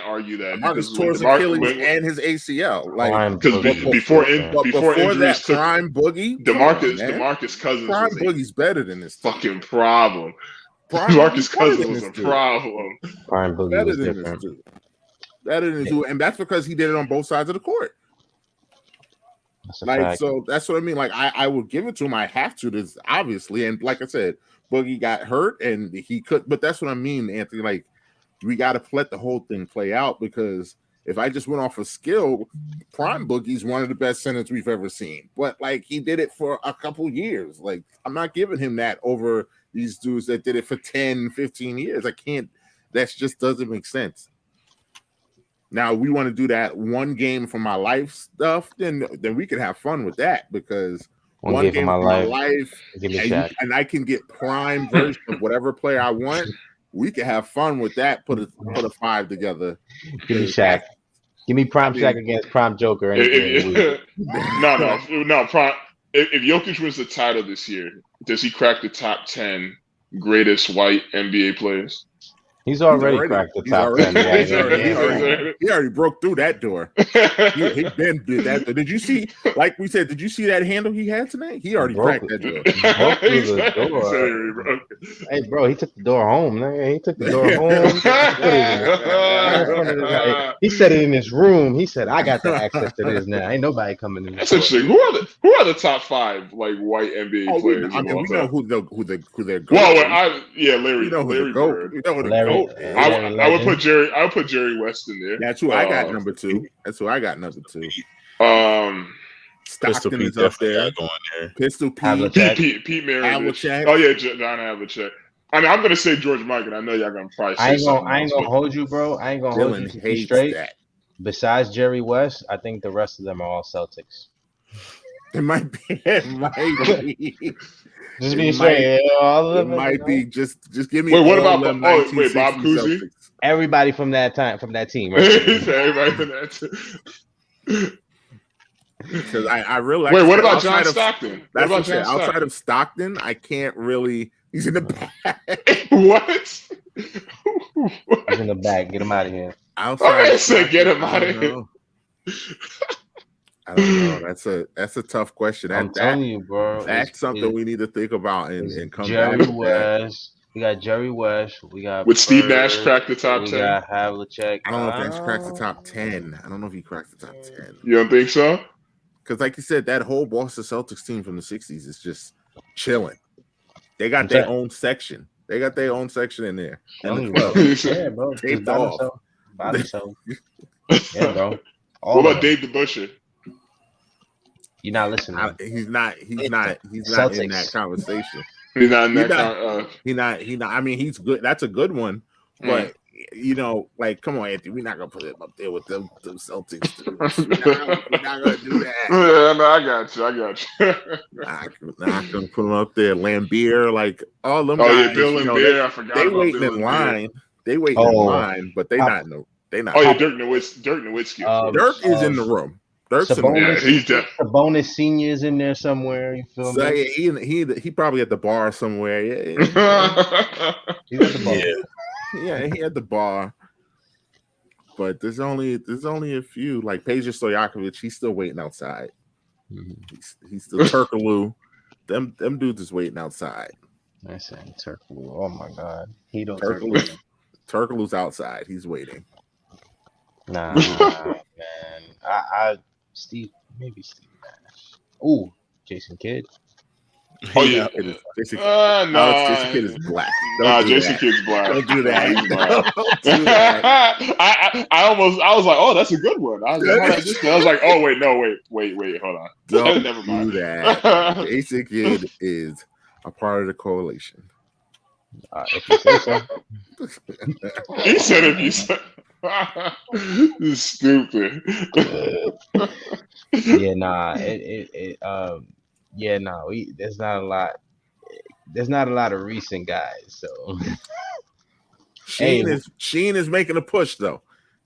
argue that. DeMarcus tore his Achilles and his ACL. Like because before that, prime Boogie, DeMarcus Cousins, prime Boogie's better than this fucking problem. DeMarcus Cousins was a problem. Prime Boogie was different. Better than who, and that's because he did it on both sides of the court. So that's what I mean. Like I will give it to him. I have to. This obviously, and like I said, Boogie got hurt and he could. But that's what I mean, Anthony. Like we got to let the whole thing play out because if I just went off of skill, prime Boogie's one of the best centers we've ever seen. But like he did it for a couple years. Like I'm not giving him that over these dudes that did it for 10, 15 years. I can't. That just doesn't make sense. Now we want to do that one game for my life stuff, then we can have fun with that because one game for my life and I can get prime version of whatever player I want. We can have fun with that. Put a 5 together. Give me Shaq. Give me prime Shaq against prime Joker. No. Prime. If Jokic wins the title this year, does he crack the top 10 greatest white NBA players? He's already cracked the top 10. He already broke through that door. He been did that. Did you see? Like we said, did you see that handle he had tonight? He already cracked that door. He broke through the door. Hey, bro, he took the door home. Man. He took the door home. He said it in his room. He said, "I got the access to this now. Ain't nobody coming in." That's interesting. Who are the top 5 like white NBA players? We know who they're going. Well, Larry. You know who Larry Bird. You know who Larry. I would put Jerry. I would put Jerry West in there. That's who I got number 2. That's who I got number 2. Stockton is up there. Pistol Pete. Pete Maravich. Oh yeah, John Havlicek. I mean, I'm gonna say George Michael. I know y'all gonna probably say something. I ain't gonna hold you, bro. I ain't gonna hold you to be straight. Besides Jerry West, I think the rest of them are all Celtics. It might be. Just being straight. All of them. It might be. Just give me. Wait, what about Bob Cousy? Everybody from that team. Right? Everybody from that team. Because I really. Wait, what about John Stockton? That's what I'm outside of Stockton, I can't really. He's in the back. What? He's in the back. Get him out of here. I said get him out of here. I don't know. That's a tough question. I'm telling you, bro. That's something we need to think about and come Jerry back. West. We got Jerry West. We got Would Steve Nash crack the top 10? We got Havlicek. I don't know if Nash cracks the top 10. I don't know if he cracks the top 10. You don't think so? Because, like you said, that whole Boston Celtics team from the 60s is just chilling. They got their own section. They got their own section in there. Telling And you, the bro. club. Yeah, bro. Taped Just by off. themselves. By themselves. Yeah, bro. What All about of them. Dave the Busher? You're not listening. He's not in Celtics. that conversation. He's not in He's that. He not. I mean, he's good. That's a good one, but you know, like, come on, Anthony, we're not gonna put him up there with them Celtics dudes. We're not gonna do that. Yeah, no, I got you. Not gonna put him up there. Lambeer, like all them Oh guys. yeah, Bill you and know, Bear. I forgot. they about waiting Bill in and Bear. line. They waiting in line, but they not. They not. Oh yeah, Dirk Nowitzki. Dirk is in the room. Dirk's in the room. Yeah, he's Sabonis Senior is in there somewhere. You feel So me? he probably at the bar somewhere. Yeah, He's at the bar. yeah, he at the bar. But there's only a few, like Peja Stojakovic. He's still waiting outside. He's still Turkaloo. Them dudes is waiting outside. I said Turkaloo. Oh my God, he don't Turkaloo's outside. He's waiting. Nah, man. Steve Nash. Ooh, Jason Kidd. Oh yeah, Jason no. Kidd is black. Jason Kidd's black. Don't do that. Don't do that. I was like, oh, that's a good one. I was like, oh wait, hold on. Don't Never mind. do that. Jason Kidd is a part of the coalition. If you say so. He said if you said. This is stupid. Yeah, nah. There's not a lot. There's not a lot of recent guys. So Sheen is making a push though.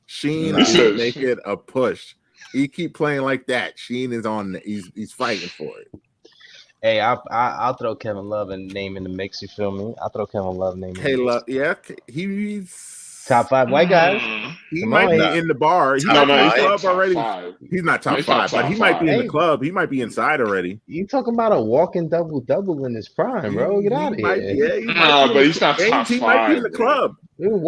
Sheen is making a push. He keep playing like that. Sheen is on. He's fighting for it. Hey, I'll throw Kevin Love a name in the mix. You feel me? I'll throw Kevin Love name. Yeah, he's top 5 white guys. He might be in the bar. He's not in the club already. He's not top 5, but he might be in the club. He might be inside already. You talking about a walking double in his prime, bro? Get out of here. But he's not top 5. He might be in the club. He's still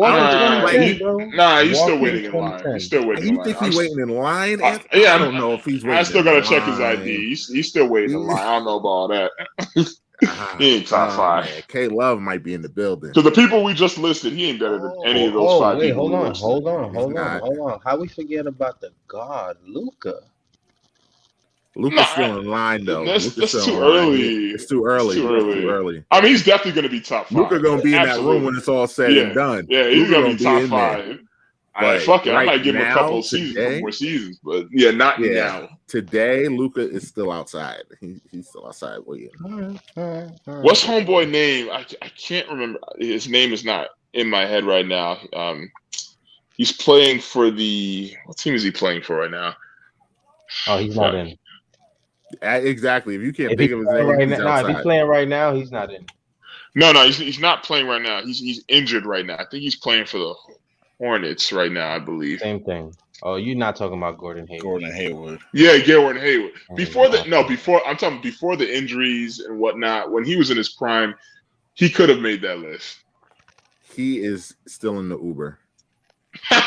waiting in line. He's still waiting in line. You think he's waiting in line? I don't know if he's waiting. I still gotta check his ID. He's still waiting in line. I don't know about that. He ain't top 5. Man. K Love might be in the building. So the people we just listed, he ain't better than any of those 5 people. Hold on. How we forget about the God, Luka? Luka's still in line though. That's too early. It's too early. I mean, he's definitely going to be top 5. Luka gonna be in that room when it's all said and done. Yeah, he's going to be top 5. Fuck it, I might give him a couple more seasons, but not now. Today, Luka is still outside. He's still outside waiting. What's homeboy name? I can't remember. His name is not in my head right now. He's playing for what team is he playing for right now? Oh, he's not in. Exactly. If you can't think of his name, right now, if he's playing right now, he's not in. No, he's not playing right now. He's injured right now. I think he's playing for the Hornets right now, I believe. Same thing. Oh, you're not talking about Gordon Hayward. Yeah, Gordon Hayward. Before the injuries and whatnot, when he was in his prime, he could have made that list. He is still in the Uber.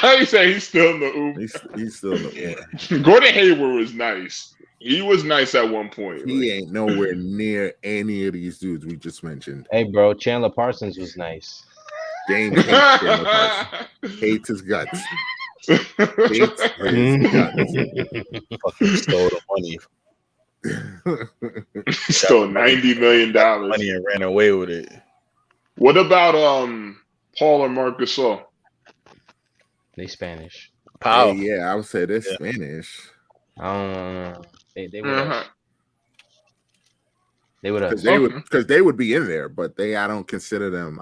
You say he's still in the Uber? He's still in the Uber. Gordon Hayward was nice. He was nice at one point. He ain't nowhere near any of these dudes we just mentioned. Hey, bro, Chandler Parsons was nice. James hates Chandler Parsons. Hates his guts. Fucking stole the money. Stole $90 million. Money and ran away with it. What about Paul and Marc Gasol? They Spanish. Hey, yeah, I would say they're Spanish. They would have because they would be in there, but I don't consider them.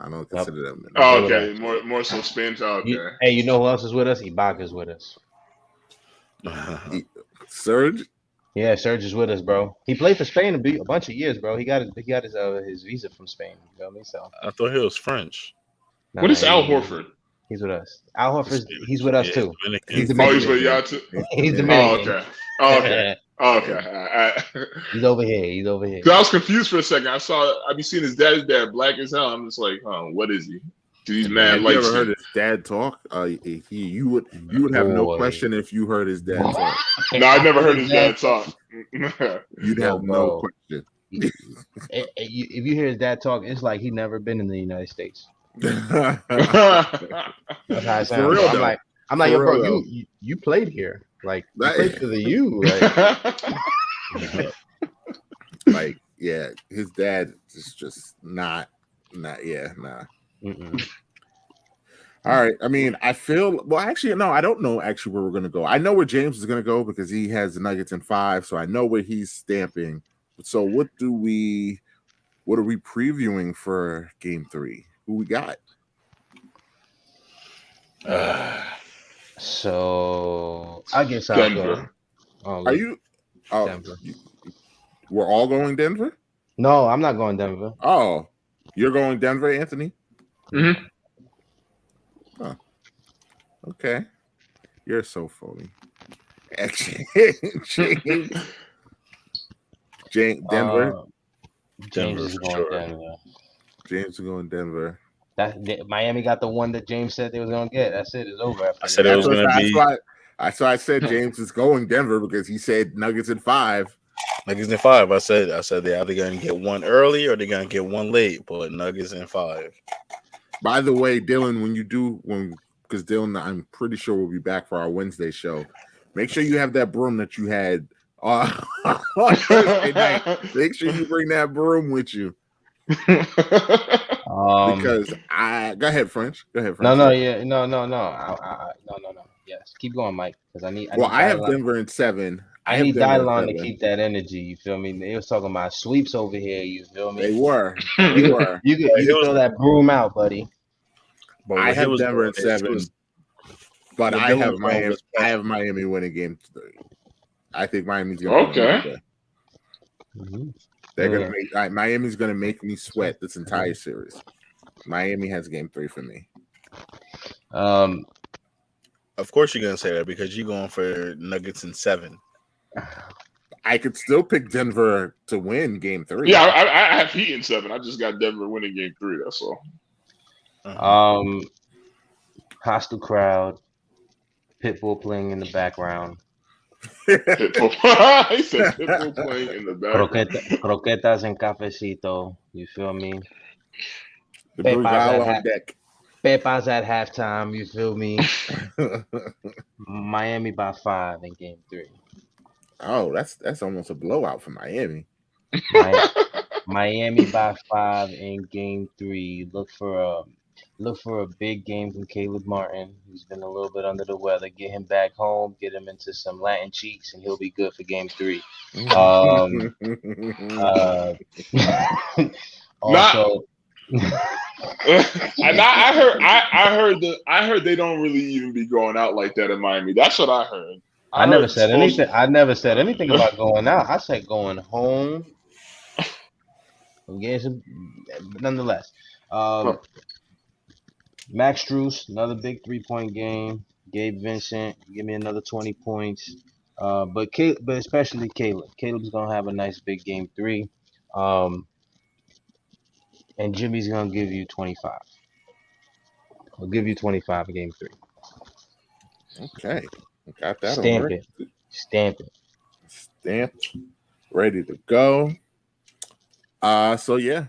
Oh, okay, more so Spanish. Okay. You know who else is with us? Ibaka's with us. Serge. Yeah, Serge is with us, bro. He played for Spain a bunch of years, bro. He got his visa from Spain. You know me, so I thought he was French. What is Al Horford? He's with us. Al Horford, he's with us too. He's with y'all too. He's Dominican. Okay. He's over here. I was confused for a second. I be seeing his dad black as hell. I'm just like, what is he? He's mad. Have you ever heard his dad talk? You would have no question if you heard his dad talk. No, I've never heard his dad talk. You'd have no question. If you hear his dad talk, it's like he never been in the United States. For That's how it sounds, bro. real though. I'm like, For yo, bro, real, you played here. Like, you That- played for the U. Like, like, yeah, his dad is just not, nah. mm-mm. All right. I mean, I feel well. Actually, no, I don't know actually where we're gonna go. I know where James is gonna go because he has the Nuggets in 5, so I know where he's stamping. So, what are we previewing for Game 3? Who we got? So I guess I'll Denver. go. Oh, Are you? Oh, Denver? we're all going Denver. No, I'm not going Denver. Oh, you're going Denver, Anthony? Mhm. Okay, you're so phony. Denver. James Denver is for going sure. Denver. James is going Denver. Miami got the one that James said they was gonna get. That's it. It's over. After I said it that. was gonna be So I said James is going Denver because he said Nuggets in 5. Nuggets in 5. I said they're either gonna get one early or they're gonna get one late, but Nuggets in 5. By the way, Dylan, because Dylan, I'm pretty sure we'll be back for our Wednesday show. Make sure you have that broom that you had on Thursday night. Make sure you bring that broom with you because go ahead, French. No. Yes, keep going, Mike, because I have Denver in 7. I need Dylon to keep that energy. You feel me? They was talking about sweeps over here. You feel me? They were. You can throw that broom out, buddy. But I have Denver in 7, but I have Miami winning Game 3. I think Miami's going to Okay. They're going to make Miami's going to make me sweat this entire series. Miami has Game 3 for me. Of course you're gonna say that because you're going for Nuggets in 7. I could still pick Denver to win Game 3. Yeah, I have Heat in 7. I just got Denver winning Game 3. That's all. Hostile crowd, Pitbull playing in the background. Pitbull. He said Pitbull playing in the background. Croquetas and cafecito. You feel me? The Brugal on deck. Pepas at halftime. You feel me? Miami by 5 in Game 3. Oh, that's almost a blowout for Miami. Miami by 5 in Game 3. Look for a big game from Caleb Martin. He's been a little bit under the weather. Get him back home. Get him into some Latin cheeks, and he'll be good for Game 3. Also. And I heard they don't really even be going out like that in Miami. That's what I heard. I never said anything. I never said anything about going out. I said going home. I'm getting some, nonetheless. Max Strus, another big 3-point game. Gabe Vincent, give me another 20 points. But especially Caleb. Caleb's gonna have a nice big Game 3. And Jimmy's gonna give you 25. He'll give you 25 in Game 3. Okay, got that. Stamp it. Stamped. Ready to go. So yeah,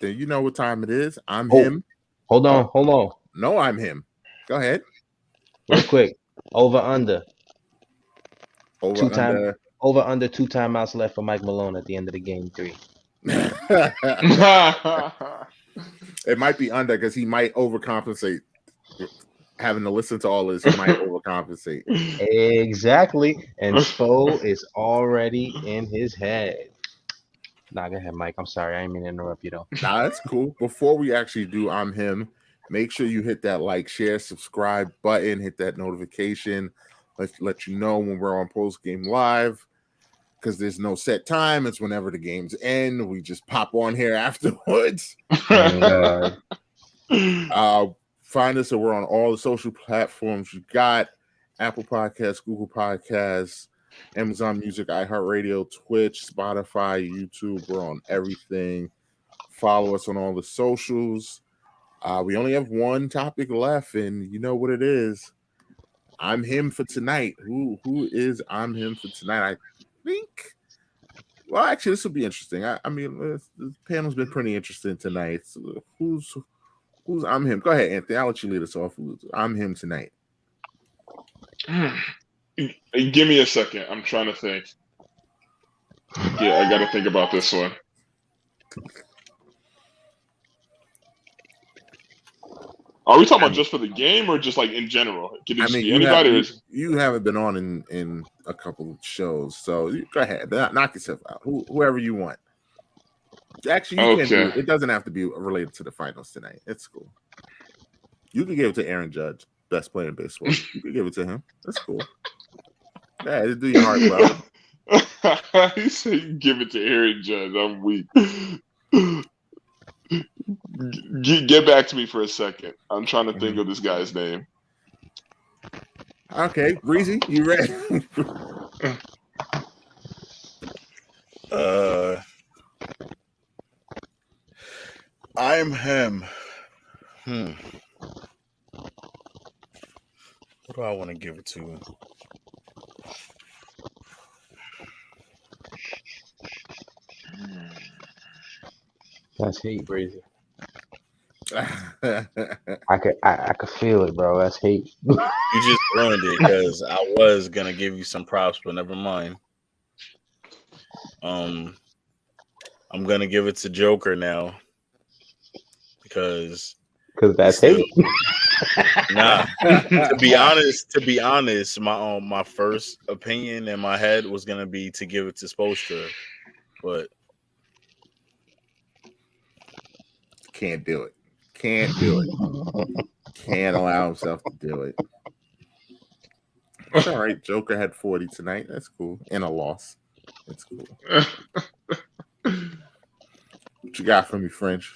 then you know what time it is. I'm him. Hold on. No, I'm him. Go ahead. Real quick. Over under. Over 2 timeouts left for Mike Malone at the end of the Game 3. It might be under because he might overcompensate. Having to listen to all this, he might overcompensate. Exactly. And Spo is already in his head. Nah, go ahead, Mike. I'm sorry. I didn't mean to interrupt you, though. Nah, that's cool. Before we actually do I'm him, make sure you hit that like, share, subscribe button, hit that notification. Let you know when we're on post game live. Because there's no set time. It's whenever the games end. We just pop on here afterwards. Find us. So we're on all the social platforms you got: Apple Podcasts, Google Podcasts, Amazon Music, iHeartRadio, Twitch, Spotify, YouTube. We're on everything. Follow us on all the socials. We only have one topic left, and you know what it is. I'm him for tonight. Who is I'm him for tonight? I think Well, actually, this will be interesting. I mean, the panel's been pretty interesting tonight. So who's I'm him? Go ahead, Anthony. I'll let you lead us off. I'm him tonight. Give me a second. I'm trying to think. Yeah, I got to think about this one. Are we talking about just for the game or just like in general? Can it just be anybody? You haven't been on in a couple of shows, so go ahead. Knock yourself out. Whoever you want. Actually, you can do it. It doesn't have to be related to the finals tonight. It's cool. You can give it to Aaron Judge, best player in baseball. You can give it to him. That's cool. Yeah, just do your heart, bro. You say you give it to Aaron Judge. I'm weak. Get back to me for a second. I'm trying to think of this guy's name. Okay, Breezy, you ready? I'm him. What do I want to give it to? That's hate, Breezy. I could feel it, bro. That's hate. You just ruined it because I was gonna give you some props, but never mind. I'm gonna give it to Joker now because that's hate. Nah, to be honest, my first opinion in my head was gonna be to give it to Spoelstra, but can't do it. Can't allow himself to do it. It's all right. Joker had 40 tonight. That's cool. And a loss. That's cool. What you got for me, French?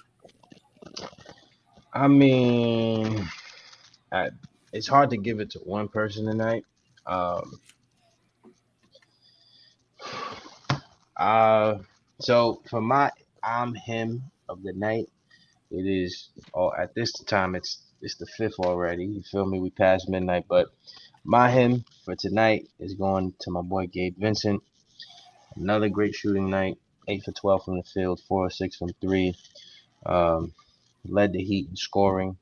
I mean, it's hard to give it to one person tonight. So for my I'm him of the night, it is. Oh, at this time, it's the 5th already. You feel me? We passed midnight, but my him for tonight is going to my boy Gabe Vincent. Another great shooting night. 8 for 12 from the field, 4 or 6 from 3. Led the Heat in scoring.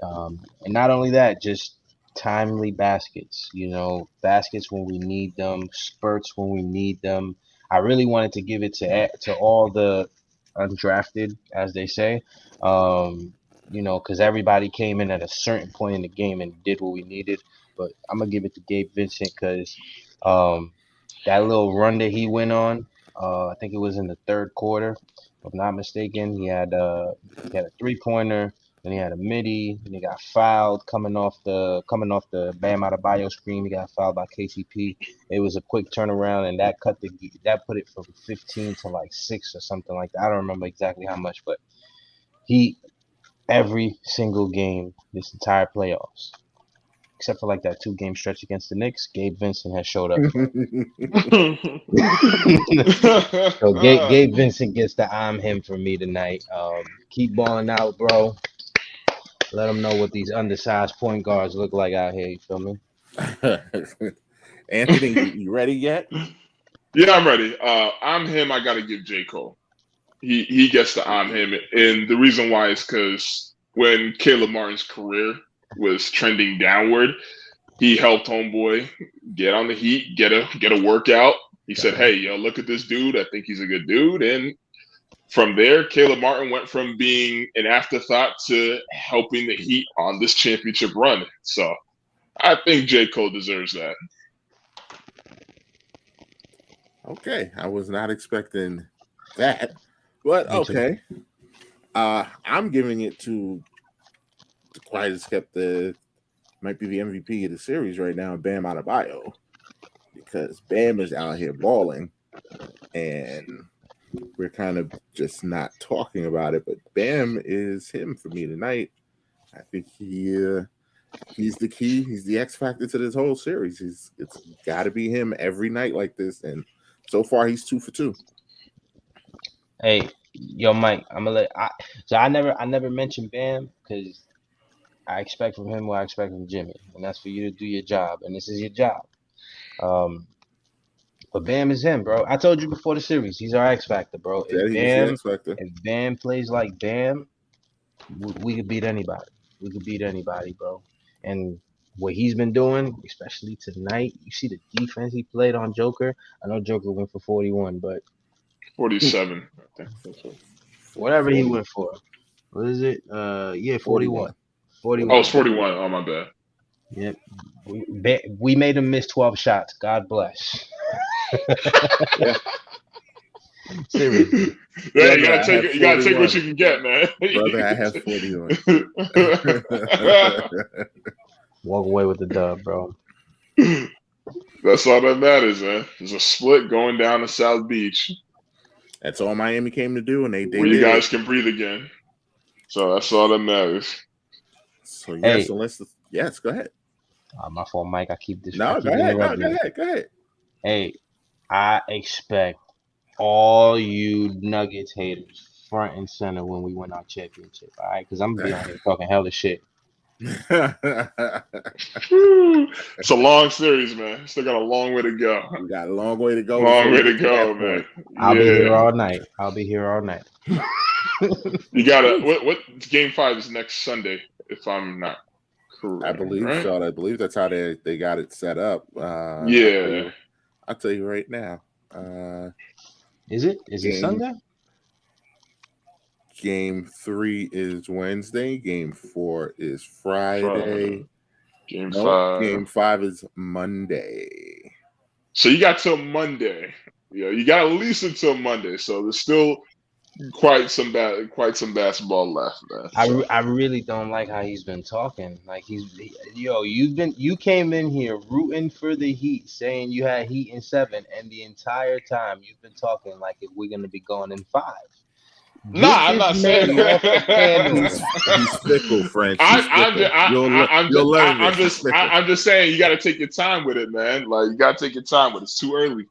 And not only that, just timely baskets. Baskets when we need them, spurts when we need them. I really wanted to give it to all the undrafted, as they say, because everybody came in at a certain point in the game and did what we needed. But I'm gonna give it to Gabe Vincent because that little run that he went on, I think it was in the third quarter, if I'm not mistaken. He had a 3-pointer. Then he had a midi, and he got fouled coming off the Bam Adebayo screen. He got fouled by KCP. It was a quick turnaround, and that put it from 15 to like 6 or something like that. I don't remember exactly how much, but every single game this entire playoffs, except for like that 2-game stretch against the Knicks, Gabe Vincent has showed up. So Gabe Vincent gets the I'm him for me tonight. Keep balling out, bro. Let them know what these undersized point guards look like out here. You feel me? Anthony, you ready yet? Yeah, I'm ready. I'm him. I got to give J. Cole. He gets the I'm him. And the reason why is because when Caleb Martin's career was trending downward, he helped homeboy get on the Heat, get a workout. He said, hey, yo, look at this dude. I think he's a good dude. And from there, Caleb Martin went from being an afterthought to helping the Heat on this championship run. So I think J. Cole deserves that. Okay. I was not expecting that. But okay. I'm giving it to the quietest kept might be the MVP of the series right now, Bam Adebayo. Because Bam is out here balling. And we're kind of just not talking about it, but Bam is him for me tonight. I think he's the key. He's the X factor to this whole series. It's got to be him every night like this, and so far he's 2 for 2. Hey, yo, Mike, I never mentioned Bam because I expect from him what I expect from Jimmy, and that's for you to do your job, and this is your job. But Bam is him, bro. I told you before the series, he's our X factor, bro. Said he was the X factor. If Bam plays like Bam, we could beat anybody. We could beat anybody, bro. And what he's been doing, especially tonight, you see the defense he played on Joker. I know Joker went for 41, but 47. I think that's what. whatever he went for. What is it? Yeah, 41. 41. Oh, it's 41. Oh, my bad. Yep. We made him miss 12 shots. God bless. Seriously. Yeah, you gotta take it. You gotta take what you can get, man. Brother, I have 41. Walk away with the dub, bro. That's all that matters, man. There's a split going down to South Beach. That's all Miami came to do, and they where you guys can breathe again. So that's all that matters. So yes, yes, go ahead. My fault, Mike. I keep this. No, go ahead. No, go ahead. Go ahead. Hey, I expect all you Nuggets haters front and center when we win our championship. All right, because I'm gonna be on here talking hella shit. It's a long series, man. Still got a long way to go. We got a long way to go. Long way to go, man. I'll be here all night. You gotta. What game 5 is next Sunday? If I'm not correct, I believe right? so. I believe that's how they got it set up. Yeah, I'll tell you right now. Is it Sunday? Game 3 is Wednesday. Game 4 is Friday. Game 5. Game 5 is Monday. So you got till Monday. You got at least until Monday. So there's still quite some basketball left, man. I really don't like how he's been talking. Like you came in here rooting for the Heat, saying you had Heat in 7, and the entire time you've been talking like if we're gonna be going in 5. Nah, I'm not saying that. He's fickle, French. I'm just saying you got to take your time with it, man. Like you got to take your time with it. It's too early.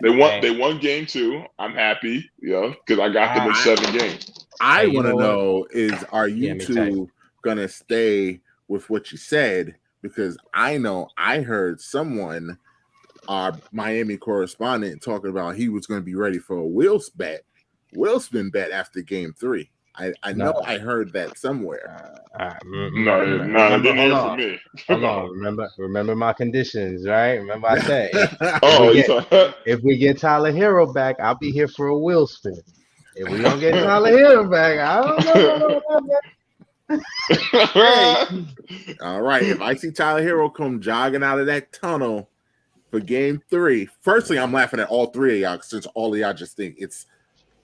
They won game 2. I'm happy, because I got them in 7 games. I want to know is, are you two gonna stay with what you said? Because I know I heard someone, our Miami correspondent, talking about he was going to be ready for a Will spin bet after game 3. I know I heard that somewhere. No, it didn't hear from me. Hold on, remember my conditions, right? Remember I said if we get Tyler Hero back, I'll be here for a Will spin. If we don't get Tyler Hero back, I don't know. All right, if I see Tyler Hero come jogging out of that tunnel for game 3, firstly, I'm laughing at all 3 of y'all since all of y'all just think it's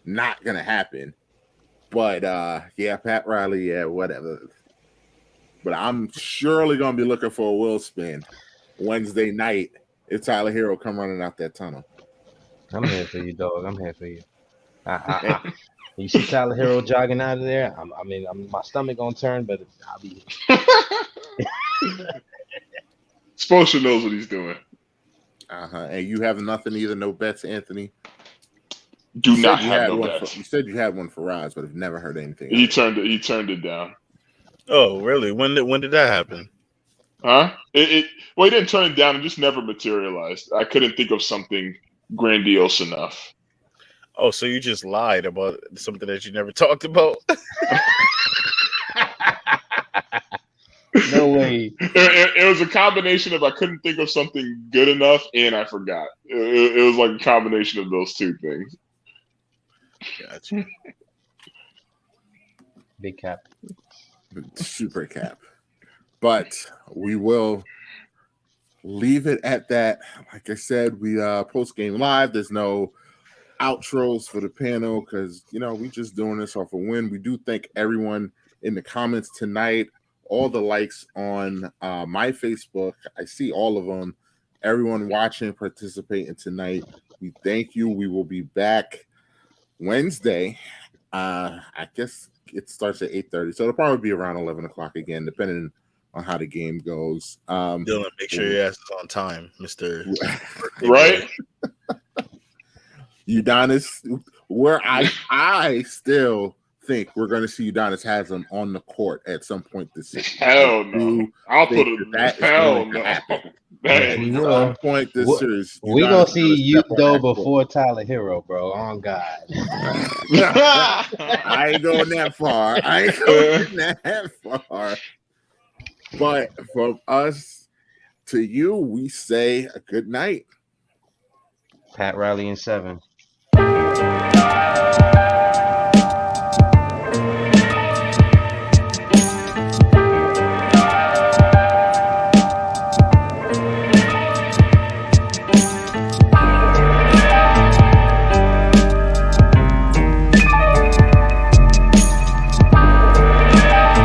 not gonna happen. But Pat Riley, whatever. But I'm surely gonna be looking for a Will spin Wednesday night if Tyler Hero come running out that tunnel. I'm here for you, dog. I'm here for you. You see Tyler Hero jogging out of there? My stomach gonna turn, but I'll be here. Spoelstra knows what he's doing. And you have nothing either, no bets, Anthony? Do not have no bets. You said you had one for Roz, but I've never heard anything. He turned it down. Oh, really? When did that happen? Huh? He didn't turn it down. It just never materialized. I couldn't think of something grandiose enough. Oh, so you just lied about something that you never talked about? No way. It was a combination of I couldn't think of something good enough and I forgot. It was like a combination of those two things. Gotcha. Big cap. Super cap. But we will leave it at that. Like I said, we post game live. There's no outros for the panel because we just doing this off a win. We do thank everyone in the comments tonight, all the likes on my Facebook. I see all of them. Everyone watching, participating tonight. We thank you. We will be back Wednesday. I guess it starts at 8:30, so it'll probably be around 11 o'clock again, depending on how the game goes. Dylan, make sure your ass is on time, Mr. Right? Udonis, where I still think we're going to see Udonis Haslem on the court at some point this season. Hell no. I'll put it. Hell no. Hey, We At will. some point this series, We gonna see you though before Tyler Hero, bro. On God. I ain't going that far. I ain't going that far. But from us to you, we say a good night. Pat Riley in 7.